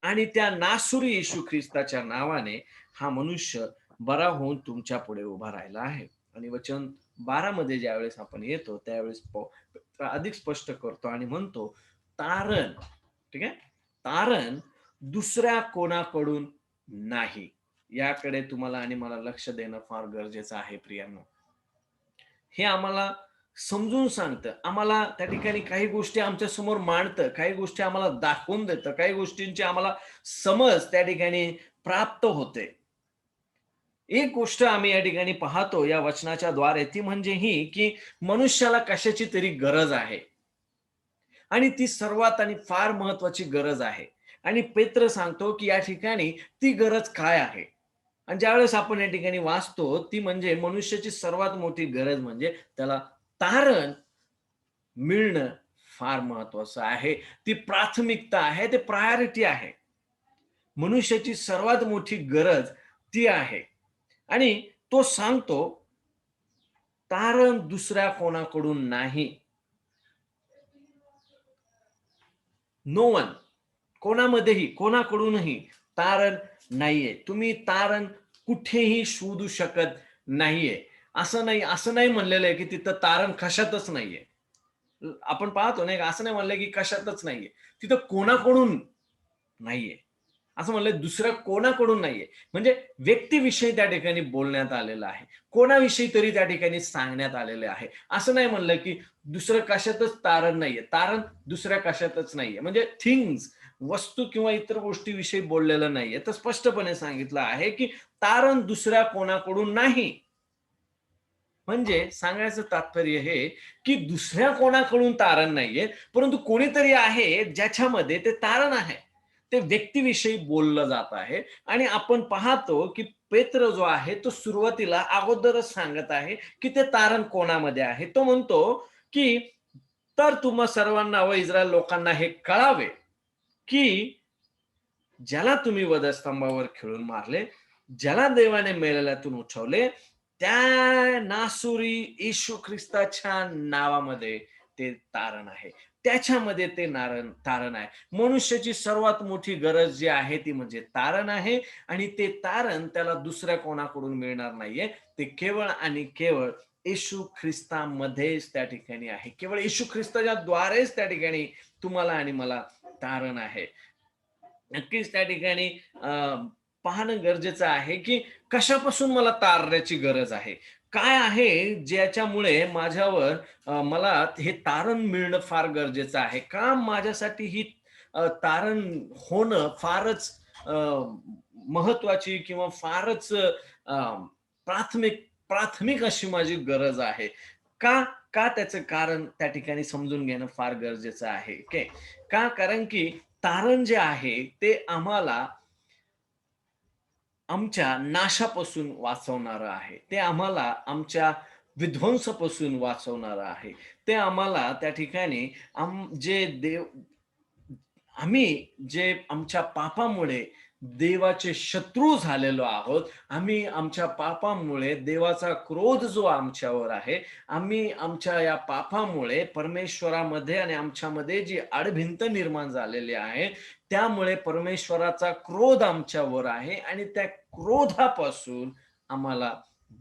आणि त्या नासुरी येशू ख्रिस्ताच्या नावाने हा मनुष्य बरा होऊन तुमच्या पुढे उभा राहिला आहे. आणि वचन 12 मध्ये ज्यावेळेस आपण येतो, त्यावेळेस अधिक स्पष्ट करतो आणि म्हणतो, तारण, ठीक आहे? तारण दुसऱ्या कोणाकडून नाही. याकडे तुम्हाला आणि मला लक्ष देणं फार गरजेचं आहे प्रियांनो. हे आम्हाला समजून सांगतं. आम्हाला त्या ठिकाणी काही गोष्टी आमच्या समोर मांडतं, काही गोष्टी आम्हाला दाखवून देतं, काही गोष्टींची आम्हाला समज त्या ठिकाणी प्राप्त होते. एक गोष्ट आम्ही या ठिकाणी पाहतो या वचनाच्या द्वारे ती म्हणजे ही, की मनुष्याला कशाची तरी गरज आहे आणि ती सर्वात आणि फार महत्वाची गरज आहे. आणि पेत्र सांगतो, की या ठिकाणी ती गरज काय आहे? आणि ज्यावेळेस आपण या ठिकाणी वाचतो, ती म्हणजे मनुष्याची सर्वात मोठी गरज म्हणजे त्याला तारण मिळणं फार महत्वाचं आहे. ती प्राथमिकता आहे, ते प्रायोरिटी आहे. मनुष्याची सर्वात मोठी गरज ती आहे. आणि तो सांगतो, तारण दुसऱ्या कोणाकडून नाही. नो वन, कोणामध्येही, कोणाकडूनही तारण नाहीये. तुम्ही तारण कुठेही शोधू शकत नाहीये. असं नाही म्हणलेलं आहे, की तिथं तारण कशातच नाहीये. आपण पाहतो नाही का, असं नाही म्हणलं, की कशातच नाहीये. तिथं कोणाकडून नाहीये. असं म्हणलंय दुसऱ्या कोणाकडून नाहीये. म्हणजे व्यक्तीविषयी त्या ठिकाणी बोलण्यात आलेलं आहे. कोणाविषयी तरी त्या ठिकाणी सांगण्यात आलेले आहे. असं नाही म्हणलं, की दुसरं कशातच तारण नाहीये. तारण दुसऱ्या कशातच नाहीये. म्हणजे थिंग्स, वस्तू किंवा इतर गोष्टीविषयी बोललेलं नाहीये. तर स्पष्टपणे सांगितलं आहे, की तारण दुसऱ्या कोणाकडून नाही. म्हणजे सांगायचं तात्पर्य हे, की दुसऱ्या कोणाकडून तारण नाहीये, परंतु कोणीतरी आहे ज्याच्यामध्ये ते तारण आहे. ते व्यक्तीविषयी बोललं जात आहे आणि आपण पाहतो, की पेत्र जो आहे तो सुरुवातीला अगोदरच सांगत आहे, की ते तारण कोणामध्ये आहे. तो म्हणतो, की तर तुम्हा सर्वांना व इस्रायल लोकांना हे कळावे, की ज्याला तुम्ही वधस्तंभावर खिळून मारले, ज्याला देवाने मेलेल्यातून उठवले, त्या नासुरी येशू ख्रिस्ताच्या नावामध्ये ते तारण आहे. त्याच्यामध्ये ते तारण आहे. मनुष्याची सर्वात मोठी गरज जी आहे ती म्हणजे तारण आहे आणि ते तारण त्याला दुसऱ्या कोणाकडून मिळणार नाहीये. ते केवळ आणि केवळ येशू ख्रिस्तामध्येच त्या ठिकाणी आहे. केवळ येशू ख्रिस्ताच्या द्वारेच त्या ठिकाणी तुम्हाला आणि मला तारण आहे. नक्कीच त्या ठिकाणी पाहणं गरजेचं आहे, की कशापासून मला तारण्याची गरज आहे? काय आहे ज्याच्यामुळे माझ्यावर मला हे तारण मिळणं फार गरजेचं आहे? का माझ्यासाठी ही तारण होणं फारच अ, महत्वाची किंवा फारच प्राथमिक प्राथमिक अशी माझी गरज आहे? का? का त्याचं कारण त्या ठिकाणी समजून घेणं फार गरजेचं आहे. ओके. का? कारण की तारण जे आहे ते आम्हाला आमच्या नाशापासून वाचवणारं आहे. ते आम्हाला आमच्या विध्वंसापासून वाचवणारं आहे. ते आम्हाला त्या ठिकाणी जे आम्ही जे आमच्या पापामुळे देवाचे शत्रू झालेलो आहोत, आम्ही आमच्या पापामुळे देवाचा क्रोध जो आमच्यावर आहे, आम्ही आमच्या या पापामुळे परमेश्वरामध्ये आणि आमच्यामध्ये जी आडभिंत निर्माण झालेली आहे, त्यामुळे परमेश्वराचा क्रोध आमच्यावर आहे आणि त्या क्रोधापासून आम्हाला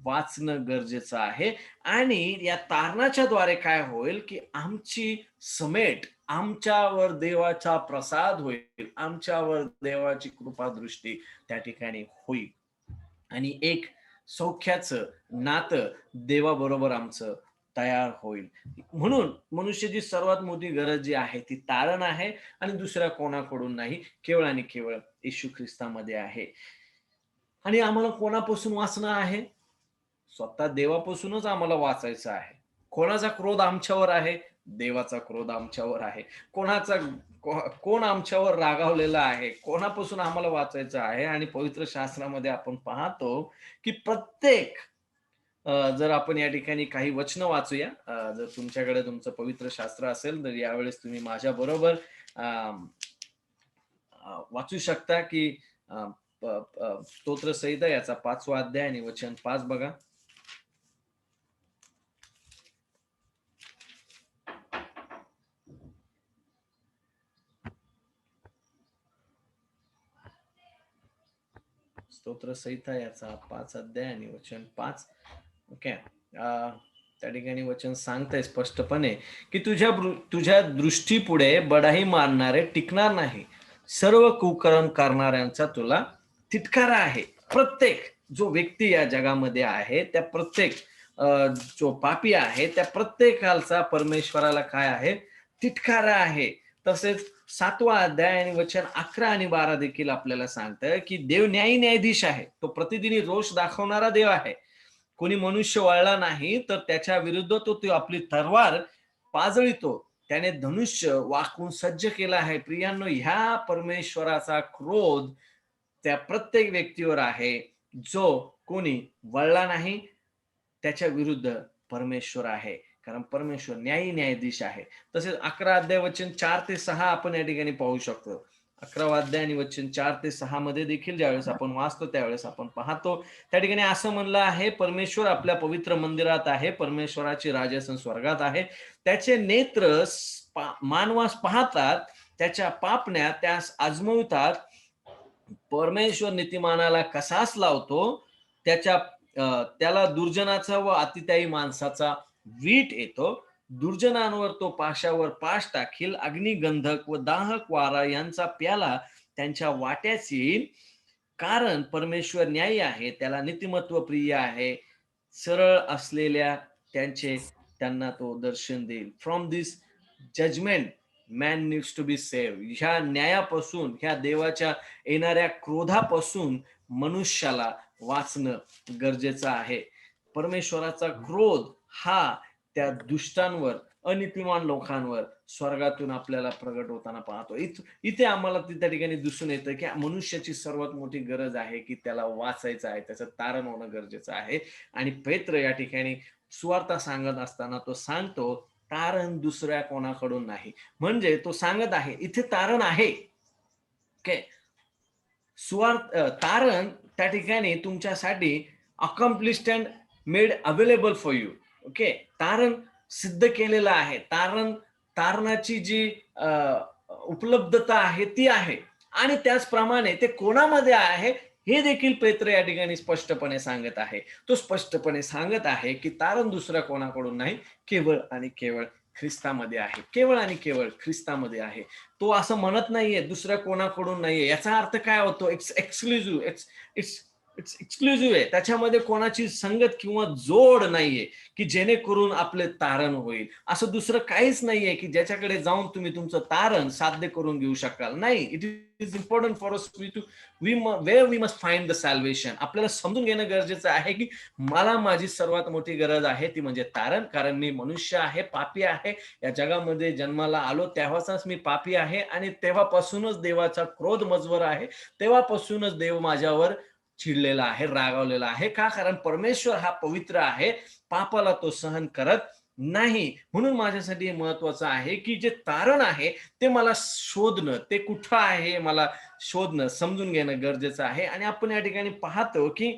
वाचणं गरजेचं आहे. आणि या तारणाच्या द्वारे काय होईल, की आमची समेट, आमच्यावर देवाचा प्रसाद होईल, आमच्यावर देवाची कृपादृष्टी त्या ठिकाणी होईल. आणि एक सौख्याचं नातं देवाबरोबर आमचं तयार होईल. म्हणून मनुष्याची सर्वात मोठी गरज जी आहे ती तारण आहे आणि दुसऱ्या कोणाकडून नाही, केवळ आणि केवळ येशू ख्रिस्तामध्ये आहे. आणि आम्हाला कोणापासून वाचणं आहे? स्वतः देवापासूनच आम्हाला वाचायचं आहे. कोणाचा क्रोध आमच्यावर आहे? देवाचा क्रोध आमच्यावर आहे. कोणाचा कोण आमच्यावर रागावलेला आहे? कोणापासून आम्हाला वाचायचं आहे? आणि पवित्र शास्त्रामध्ये आपण पाहतो, की प्रत्येक जर आपण या ठिकाणी काही वचनं वाचूया. जर तुमच्याकडे तुमचं पवित्र शास्त्र असेल, तर यावेळेस तुम्ही माझ्याबरोबर वाचू शकता, की अ, प स्तोत्रसंहिता याचा 5वा अध्याय आणि वचन 5 बघा. स्तोत्रसंहिता याचा 5 अध्याय आणि वचन 5. ओके. त्या ठिकाणी वचन सांगतंय स्पष्टपणे, की तुझ्या दृष्टीपुढे बढाई मारणारे टिकणार नाही. सर्व कुकर्म करणाऱ्यांचा तुला तिटकारा आहे. प्रत्येक जो व्यक्ती या जगामध्ये आहे, त्या प्रत्येक अ, जो पापी आहे, त्या प्रत्येकाचा परमेश्वराला काय आहे? तिटकारा आहे. तसेच 7वा अध्याय आणि वचन 11 आणि 12 देखील आपल्याला सांगतं, की देव न्यायाधीश आहे. तो प्रतिदिनी रोष दाखवणारा देव आहे. कोणी मनुष्य वळला नाही, तर त्याच्या विरुद्ध तो आपली तलवार पाजळितो. त्याने धनुष्य वाकून सज्ज केला आहे. प्रियांनो, ह्या परमेश्वराचा क्रोध त्या प्रत्येक व्यक्तीवर आहे, जो कोणी वळला नाही, त्याच्या विरुद्ध परमेश्वर आहे. कारण परमेश्वर न्यायाधीश आहे. तसेच 11 अध्याय वचन 4 ते 6 आपण या ठिकाणी पाहू शकतो. 11वा अध्याय आणि वचन 4 ते 6 मध्ये देखील ज्यावेळेस आपण वाचतो, त्यावेळेस आपण पाहतो, त्या ठिकाणी असं म्हणलं आहे, परमेश्वर आपल्या पवित्र मंदिरात आहे, परमेश्वराचे राजासन स्वर्गात आहे. त्याचे नेत्र मानवास पाहतात, त्याच्या पापण्या त्यास आजमवतात. परमेश्वर नीतिमानाला कसास लावतो, त्याला दुर्जनाचा व अतिताई माणसाचा वीट येतो. दुर्जनांवर तो पाशावर पाश टाकील. अग्निगंधक व दाहक वारा यांचा प्याला त्यांच्या वाट्यास येईल. कारण परमेश्वर न्यायी आहे, त्याला नीतिमत्व प्रिय आहे. सरळ असलेल्या त्यांना तो दर्शन देईल. From this judgement man needs to be save. ह्या न्यायापासून, ह्या देवाच्या येणाऱ्या क्रोधापासून मनुष्याला वाचणं गरजेचं आहे. परमेश्वराचा क्रोध हा त्या दुष्टांवर, अनीतिमान लोकांवर स्वर्गातून आपल्याला प्रगट होताना पाहतो. इथे आम्हाला त्या ठिकाणी दिसून येतं, की मनुष्याची सर्वात मोठी गरज आहे, की त्याला वाचायचं आहे, त्याचं तारण होणं गरजेचं आहे. आणि पेत्र या ठिकाणी सुवार्ता सांगत असताना तो सांगतो, तारण दुसऱ्या कोणाकडून नाही. म्हणजे तो सांगत आहे, इथे तारण आहे. ओके. तारण त्या ठिकाणी तुमच्यासाठी accomplished and made available for you. Okay. तारण सिद्ध केलेलं आहे. तारणाची जी उपलब्धता आहे ती आहे. आणि त्याचप्रमाणे ते कोणामध्ये आहे हे देखील पेत्र या ठिकाणी स्पष्टपणे सांगत आहे. तो स्पष्टपणे सांगत आहे, की तारण दुसऱ्या कोणाकडून नाही, केवळ आणि केवळ ख्रिस्तामध्ये आहे. केवळ आणि केवळ ख्रिस्तामध्ये आहे. तो असं म्हणत नाहीये दुसऱ्या कोणाकडून नाहीये. याचा अर्थ काय होतो? It's exclusive. It's it's exclusive आहे. त्याच्यामध्ये कोणाची संगत किंवा जोड नाहीये, की जेणेकरून आपले तारण होईल. असं दुसरं काहीच नाहीये, की ज्याच्याकडे जाऊन तुम्ही तुमचं तारण साध्य करून घेऊ शकाल. नाही. It is important for us to where we must find the salvation. आपल्याला समजून घेणं गरजेचं आहे, की मला माझी सर्वात मोठी गरज आहे ती म्हणजे तारण. कारण मी मनुष्य आहे, पापी आहे. या जगामध्ये जन्माला आलो तेव्हाचाच मी पापी आहे आणि तेव्हापासूनच देवाचा क्रोध मजवर आहे. तेव्हापासूनच देव माझ्यावर चिडलेला आहे, रागावलेला आहे. का? कारण परमेश्वर हा पवित्र आहे. पापाला तो सहन करत नाही. म्हणून माझ्यासाठी हे महत्वाचं आहे, की जे तारण आहे ते मला शोधणं, ते कुठं आहे मला शोधणं, समजून घेणं गरजेचं आहे. आणि आपण या ठिकाणी पाहतो, की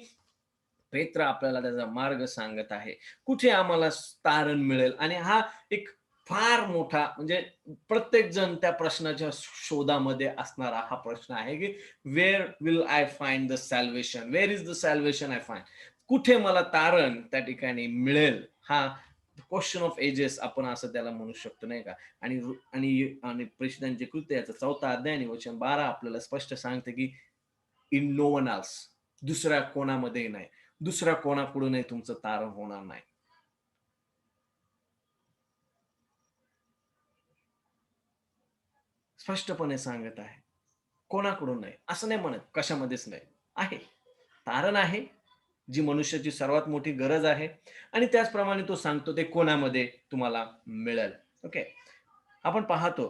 पेत्र आपल्याला त्याचा मार्ग सांगत आहे. कुठे आम्हाला तारण मिळेल? आणि हा एक फार मोठा, म्हणजे प्रत्येक जण त्या प्रश्नाच्या शोधामध्ये असणारा हा प्रश्न आहे, की where will I find the salvation? Where is the salvation I find? कुठे मला तारण त्या ठिकाणी मिळेल, हा क्वेश्चन ऑफ एजेस आपण असं त्याला म्हणू शकतो, नाही का? आणि आणि आणि प्रेषितांचे कृत्य याचा 4था अध्याय आणि वचन 12 आपल्याला स्पष्ट सांगते की इन नो वन एल्स, दुसऱ्या कोणामध्ये नाही, दुसऱ्या कोणाकडूनही तुमचं तारण होणार नाही. स्पष्टपणे सांगत आहे, कोणाकडून नाही. असं नाही म्हणत कशामध्येच नाही. आहे, तारण आहे, जी मनुष्याची सर्वात मोठी गरज आहे आणि त्याचप्रमाणे तो सांगतो ते कोणामध्ये तुम्हाला मिळेल. ओके. आपण पाहतो,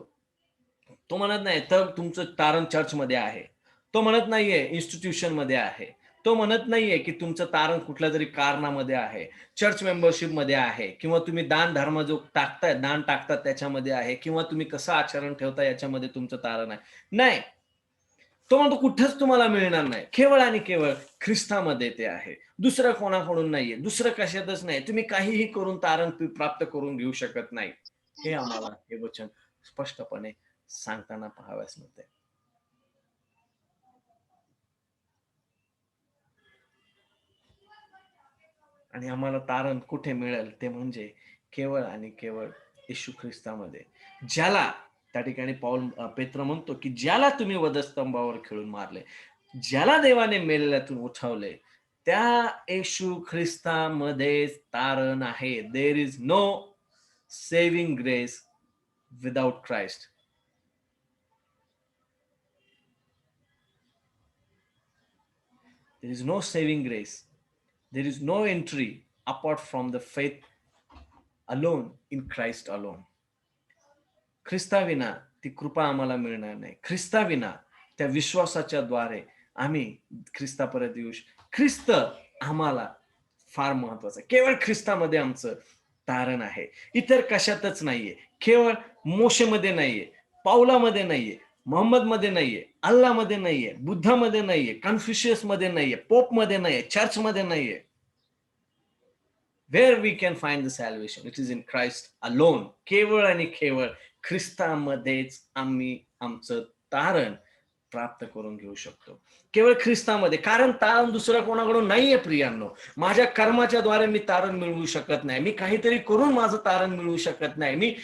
तो म्हणत नाही तर तुमचं तारण चर्चमध्ये आहे. तो म्हणत नाहीये इन्स्टिट्यूशनमध्ये आहे. तो म्हणत नाहीये की तुमचं तारण कुठल्यातरी कारणामध्ये आहे, चर्च मेंबरशिपमध्ये आहे किंवा तुम्ही दान धर्म जो टाकताय, दान टाकतात त्याच्यामध्ये आहे किंवा तुम्ही कसं आचरण ठेवता याच्यामध्ये तुमचं तारण आहे. नाही. तो म्हणतो कुठेच तुम्हाला मिळणार नाही. केवळ आणि केवळ ख्रिस्तामध्ये ते आहे. दुसरं कोणाकडून नाहीये. दुसरं कशातच नाही. तुम्ही काहीही करून तारण प्राप्त करून घेऊ शकत नाही. हे आम्हाला हे वचन स्पष्टपणे सांगताना पाहावयास मिळते. आणि आम्हाला तारण कुठे मिळेल ते म्हणजे केवळ आणि केवळ येशू ख्रिस्तामध्ये. ज्याला त्या ठिकाणी पेत्र म्हणतो, की ज्याला तुम्ही वधस्तंभावर खिळून मारले, ज्याला देवाने मेलेल्यातून उठवले, त्या येशू ख्रिस्तामध्ये तारण आहे. There is no saving grace without Christ. There is no saving grace. There is no entry apart from the faith alone in Christ alone. ख्रिस्ताविना ती कृपा आम्हाला मिळणार नाही. ख्रिस्ताविना त्या विश्वासाच्या द्वारे आम्ही ख्रिस्तापर्यंत येऊ ख्रिस्त आम्हाला फार महत्वाचं आहे. केवळ ख्रिस्तामध्ये आमचं तारण आहे. इतर कशातच नाहीये. केवळ मोशेमध्ये नाहीये, पाऊलामध्ये नाहीये, मोहम्मदमध्ये नाहीये, अल्लामध्ये नाहीये, बुद्धामध्ये नाहीये, कन्फ्युशियसमध्ये नाहीये, पोपमध्ये नाहीये, चर्चमध्ये नाहीये. Where we can find the salvation, it is in Christ alone. केवळ आणि केवळ ख्रिस्तामध्येच आम्ही आमचं तारण प्राप्त करून घेऊ शकतो. केवळ ख्रिस्तामध्ये. कारण तारण दुसऱ्या कोणाकडून नाहीये प्रियांनो. माझ्या कर्माच्या द्वारे मी तारण मिळवू शकत नाही. मी काहीतरी करून माझं तारण मिळवू शकत नाही. मी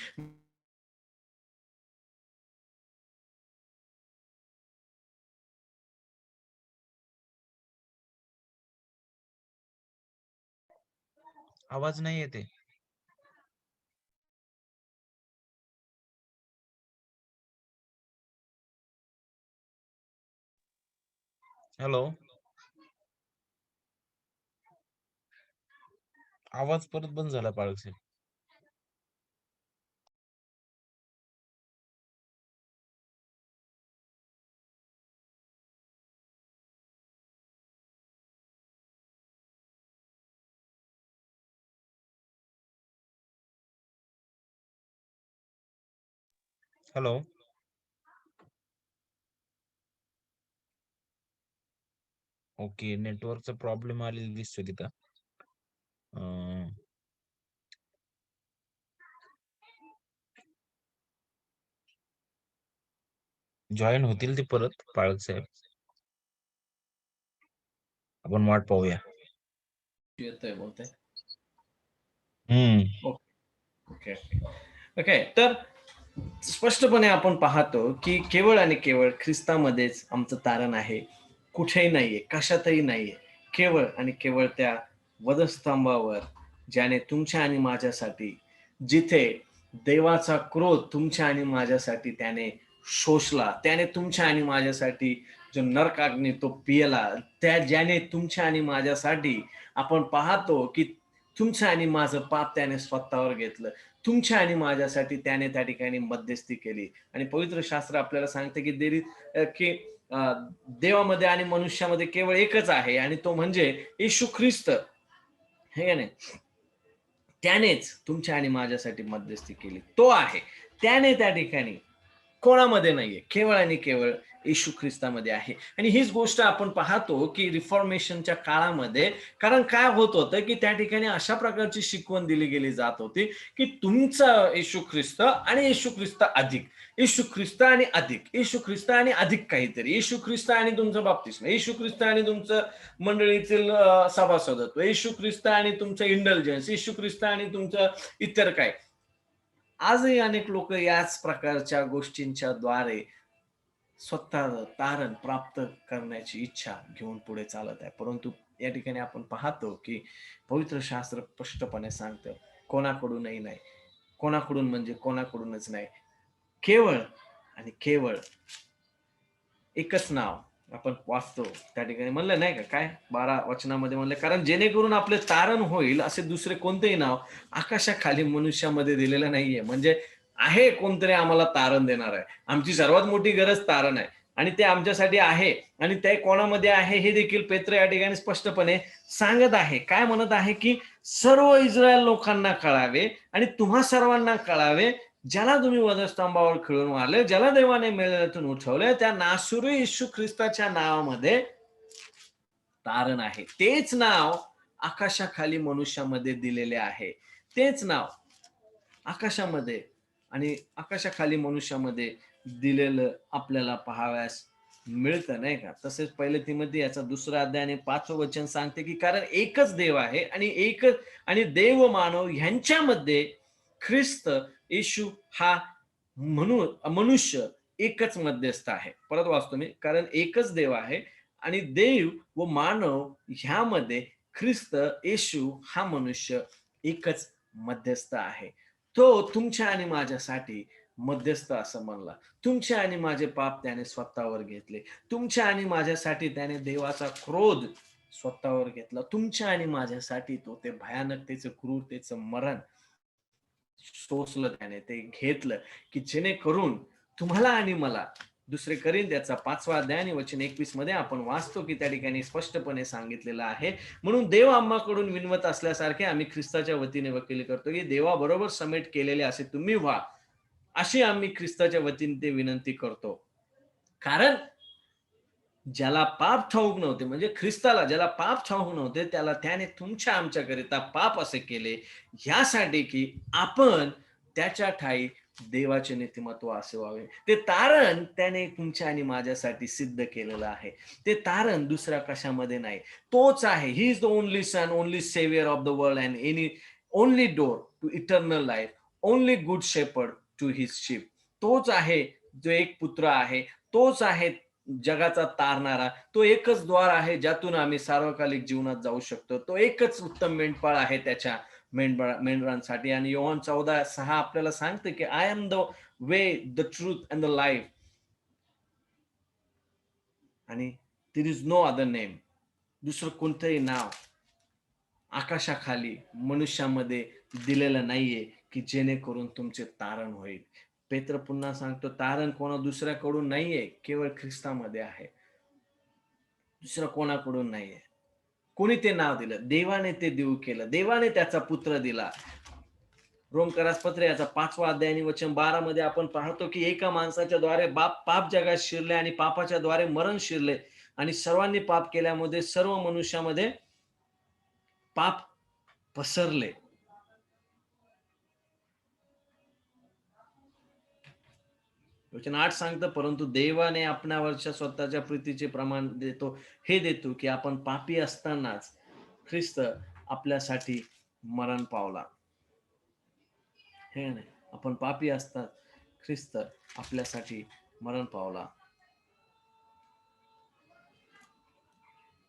आवाज नाही येते. हॅलो. आवाज परत बंद झाला पाळसे. हॅलो. ओके, नेटवर्कचा प्रॉब्लेम आलेला दिसतोय तिथं. जॉईन होतील ते परत पाळक साहेब. आपण वाट पाहूया. येतोय बहुतेक. हम्म. ओके. ओके. तर स्पष्टपणे आपण पाहतो की केवळ आणि केवळ ख्रिस्तामध्येच आमचं तारण आहे. कुठेही नाहीये, कशातही नाहीये. केवळ आणि केवळ त्या वधस्तंभावर ज्याने तुमच्या आणि माझ्यासाठी, जिथे देवाचा क्रोध तुमच्या आणि माझ्यासाठी त्याने शोषला, त्याने तुमच्या आणि माझ्यासाठी जो नरकाग्नी तो पियला, ज्याने तुमच्या आणि माझ्यासाठी आपण पाहतो की तुमचं आणि माझं पाप त्याने स्वतःवर घेतलं. तुमच्या आणि माझ्यासाठी त्याने त्या ठिकाणी मध्यस्थी केली आणि पवित्र शास्त्र आपल्याला सांगते की देवामध्ये आणि मनुष्यामध्ये केवळ एकच आहे आणि तो म्हणजे येशू ख्रिस्त. हे नाही, त्यानेच तुमच्या आणि माझ्यासाठी मध्यस्थी केली. तो आहे. त्याने त्या ठिकाणी कोणामध्ये नाहीये. केवळ आणि केवळ येशू ख्रिस्तामध्ये आहे. आणि हीच गोष्ट आपण पाहतो की रिफॉर्मेशनच्या काळामध्ये, कारण काय होत होतं की त्या ठिकाणी अशा प्रकारची शिकवण दिली गेली जात होती की तुमचा येशू ख्रिस्त आणि येशू ख्रिस्त अधिक, येशू ख्रिस्त आणि अधिक, येशू ख्रिस्त आणि अधिक काहीतरी, येशू ख्रिस्त आणि तुमचं बाप्तिस्म, येशू ख्रिस्त आणि तुमचं मंडळीतील सभासदत्व, येशू ख्रिस्त आणि तुमचं इंडल्जन्स, येशू ख्रिस्त आणि तुमचं इतर काय. आजही अनेक लोक याच प्रकारच्या गोष्टींच्या द्वारे स्वतः तारण प्राप्त करण्याची इच्छा घेऊन पुढे चालत आहे. परंतु या ठिकाणी आपण पाहतो की पवित्र शास्त्र स्पष्टपणे सांगतं, कोणाकडूनही नाही, कोणाकडून म्हणजे कोणाकडूनच नाही, केवळ आणि केवळ एकच नाव आपण वाचतो त्या ठिकाणी म्हणलं नाही का, काय 12 वचनामध्ये म्हणलं, कारण जेणेकरून आपले तारण होईल असे दुसरे कोणतेही नाव आकाशाखाली मनुष्यामध्ये दिलेलं नाहीये. म्हणजे आहे कोणतरी आम्हाला तारण देणार आहे. आमची सर्वात मोठी गरज तारण आहे आणि ते आमच्यासाठी आहे आणि ते कोणामध्ये आहे हे देखील पेत्र या ठिकाणी स्पष्टपणे सांगत आहे. काय म्हणत आहे की सर्व इस्रायल लोकांना कळावे आणि तुम्हा सर्वांना कळावे, ज्याला तुम्ही वधस्तंभावर खिळून मारले, ज्याला देवाने मेलेल्यातून उठवले, त्या नासुरी येशू ख्रिस्ताच्या नावामध्ये तारण आहे. तेच नाव आकाशाखाली मनुष्यामध्ये दिलेले आहे. तेच नाव आकाशामध्ये आणि आकाशाखाली मनुष्यामध्ये दिलेलं आपल्याला पाहावयास मिळतं, नाही का. तसेच पहिले तिमोथी याचा 2 अध्याय आणि 5 वचन सांगते की कारण एकच देव आहे आणि एकच आणि देव मानव ह्यांच्यामध्ये ख्रिस्त येशू हा मनुष्य एकच मध्यस्थ आहे. परत वाचतो मी, कारण एकच देव आहे आणि देव व मानव ह्यामध्ये ख्रिस्त येशू हा मनुष्य एकच मध्यस्थ आहे. तो तुमच्या आणि माझ्यासाठी मध्यस्थ असं म्हणला. तुमचे आणि माझे पाप त्याने स्वतःवर घेतले. तुमच्या आणि माझ्यासाठी त्याने देवाचा क्रोध स्वतःवर घेतला. तुमच्या आणि माझ्यासाठी तो ते भयानकतेचं, क्रूरतेचं मरण सोसलं त्याने, ते घेतलं, की जेणेकरून तुम्हाला आणि मला 2 कोरिंथ्याचा 5 अध्याय आणि वचन 21 मध्ये आपण वाचतो की त्या ठिकाणी स्पष्टपणे सांगितलेलं आहे, म्हणून देव आम्हाकडून विनवत असल्यासारखे आम्ही ख्रिस्ताच्या वतीने वकिली करतो की देवाबरोबर समेट केलेले असे तुम्ही व्हा, अशी आम्ही ख्रिस्ताच्या वतीने ते विनंती करतो. कारण ज्याला पाप ठाऊक नव्हते, म्हणजे ख्रिस्ताला ज्याला पाप ठाऊक नव्हते, त्याला त्याने तुमच्या आमच्याकरिता पाप असे केले, यासाठी की आपण त्याच्या ठायी देवाचे नीतिमत्व असे व्हावे. ते तारण त्याने तुमच्या आणि माझ्यासाठी सिद्ध केलेलं आहे. ते तारण दुसऱ्या कशामध्ये नाही. तोच आहे. He is the only son, only saviour of the world and any only door to eternal life, only good shepherd to his sheep. तोच आहे जो एक पुत्र आहे. तोच आहे जगाचा तारणारा. तो एकच द्वार आहे ज्यातून आम्ही सार्वकालिक जीवनात जाऊ शकतो. तो एकच उत्तम मेंढपाळ आहे त्याच्या मेंढरांसाठी. आणि योहान 14:6 आपल्याला सांगते की I am the way, the truth and the life, आणि there is no other name. दुसरं कोणतंही नाव आकाशाखाली मनुष्यामध्ये दिलेलं नाहीये की जेणेकरून तुमचे तारण होईल. पेत्र पुन्हा सांगतो, तारण कोणा दुसऱ्याकडून नाहीये, केवळ ख्रिस्तामध्ये आहे. दुसरं कोणाकडून नाहीये. कोणी ते नाव दिलं? देवाने ते देऊ केलं. देवाने त्याचा पुत्र दिला. रोमकरास पत्र याचा 5 अध्याय आणि वचन 12 मध्ये आपण पाहतो की एका माणसाच्या द्वारे पाप जगात शिरले आणि पापाच्या द्वारे मरण शिरले आणि सर्वांनी पाप केल्यामुळे सर्व मनुष्यामध्ये पाप पसरले. वचन 8 सांगतं, परंतु देवाने आपणावरच्या स्वतःच्या प्रीतीचे प्रमाण देतो, हे देतो की आपण पापी असतानाच ख्रिस्त आपल्यासाठी मरण पावला. हे नाही, आपण पापी असतात ख्रिस्त आपल्यासाठी मरण पावला.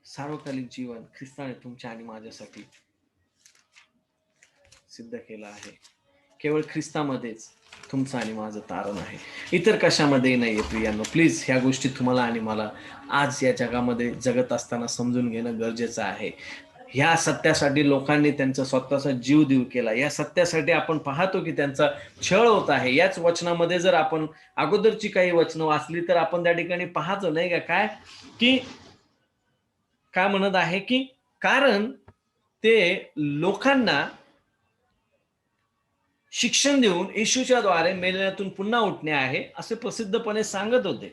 सार्वकालिक जीवन ख्रिस्ताने तुमच्या आणि माझ्यासाठी सिद्ध केलं आहे. केवळ ख्रिस्तामध्येच तुमचं आणि माझं तारण आहे, इतर कशामध्येही नाहीये. प्रियांनो, प्लीज ह्या गोष्टी तुम्हाला आणि मला आज या जगामध्ये जगत असताना समजून घेणं गरजेचं आहे. ह्या सत्यासाठी लोकांनी त्यांचा स्वतःचा जीव देऊ केला. या सत्यासाठी आपण पाहतो की त्यांचा छळ होत आहे. याच वचनामध्ये जर आपण अगोदरची काही वचनं वाचली तर आपण त्या ठिकाणी पाहतो, नाही का, काय की काय म्हणत आहे की कारण ते लोकांना शिक्षण देऊन येशूच्या द्वारे मेलेल्यातून पुन्हा उठणे आहे असे प्रसिद्धपणे सांगत होते.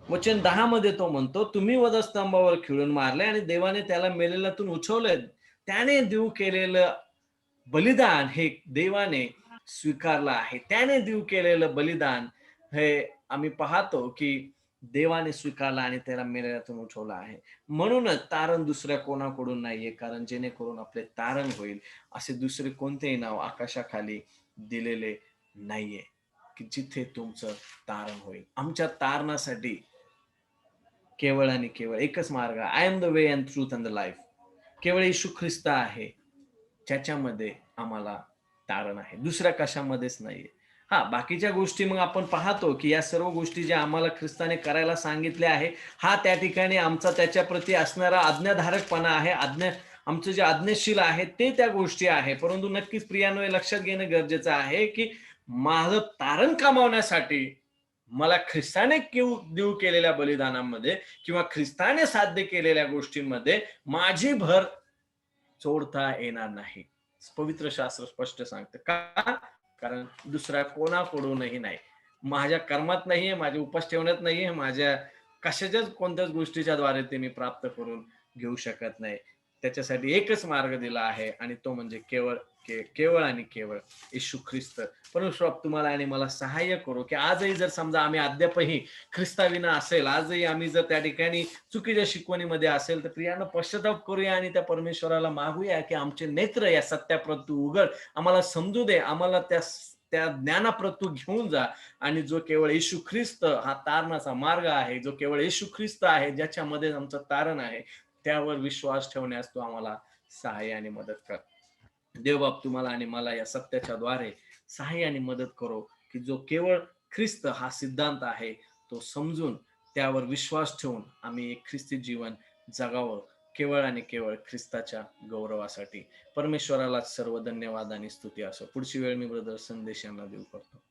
वचन 10 मध्ये तो म्हणतो, "तुम्ही वधस्तंभावर खिळून मारले आणि देवाने त्याला मेलेल्यातून उठवले. त्याने देव केलेलं बलिदान हे देवाने स्वीकारलं आहे. त्याने देव केलेलं बलिदान हे आम्ही पाहतो, की देवाने स्वीकारलं आणि त्याला मेलेल्यातून उठवलं आहे. म्हणूनच तारण दुसऱ्या कोणाकडून नाहीये, कारण जेणेकरून आपले तारण होईल, असे दुसरे कोणतेही नाव आकाशाखाली दिलेले नाहीये, की जिथे तुमचं तारण होईल. आमच्या तारणासाठी केवळ आणि केवळ एकच मार्ग आहे. I am the way and truth and the life. केवळ येशू ख्रिस्त आहे, ज्याच्यामध्ये आम्हाला तारण आहे. दुसऱ्या कशामध्येच नाहीये. हां, बाकीच्या गोष्टी मग आपण पाहतो, की या सर्व गोष्टी ज्या आम्हाला ख्रिस्ताने करायला सांगितल्या आहे, हा त्या ठिकाणी आमचा त्याच्याप्रती असणारा आज्ञाधारकपणा आहे. आमचं जे आज्ञाशील आहे, ते त्या गोष्टी आहे. परंतु नक्कीच प्रियानो, हे लक्षात घेणं गरजेचं आहे, की माझं तारण कमावण्यासाठी मला ख्रिस्ताने देऊ केलेल्या बलिदानामध्ये किंवा ख्रिस्ताने साध्य केलेल्या गोष्टींमध्ये माझी भर सोडता येणार नाही. पवित्र शास्त्र स्पष्ट सांगतं. का? कारण दुसऱ्या कोणाकडूनही नाही. माझ्या कर्मात नाहीये, माझ्या उपास ठेवण्यात नाहीये, माझ्या कशाच्याच कोणत्याच गोष्टीच्या द्वारे ते मी प्राप्त करून घेऊ शकत नाही. त्याच्यासाठी एकच मार्ग दिला आहे आणि तो म्हणजे केवळ आणि केवळ येशू ख्रिस्त. परमेश्वर तुम्हाला आणि मला सहाय्य करो, की आजही जर समजा आम्ही अद्यापही ख्रिस्ताविना असेल, आजही आम्ही जर त्या ठिकाणी चुकीच्या शिकवणीमध्ये असेल, तर प्रियानं पश्चाताप करूया आणि त्या परमेश्वराला मागूया, की आमचे नेत्र या सत्याप्रती उघड. आम्हाला समजू दे, आम्हाला त्या ज्ञानाप्रत घेऊन जा आणि जो केवळ येशू ख्रिस्त हा तारणाचा मार्ग आहे, जो केवळ येशू ख्रिस्त आहे, ज्याच्यामध्ये आमचं तारण आहे, त्यावर विश्वास ठेवण्यास तू आम्हाला सहाय्य आणि मदत कर. देवबाप तुम्हाला आणि मला या सत्याच्या द्वारे सहाय्य आणि मदत करो, की जो केवळ ख्रिस्त हा सिद्धांत आहे, तो समजून त्यावर विश्वास ठेवून आम्ही एक ख्रिस्ती जीवन जगावं, केवळ आणि केवळ ख्रिस्ताच्या गौरवासाठी. परमेश्वराला सर्व धन्यवाद आणि स्तुती असो. पुढची वेळ मी ब्रदर संदेश यांना देऊ करतो.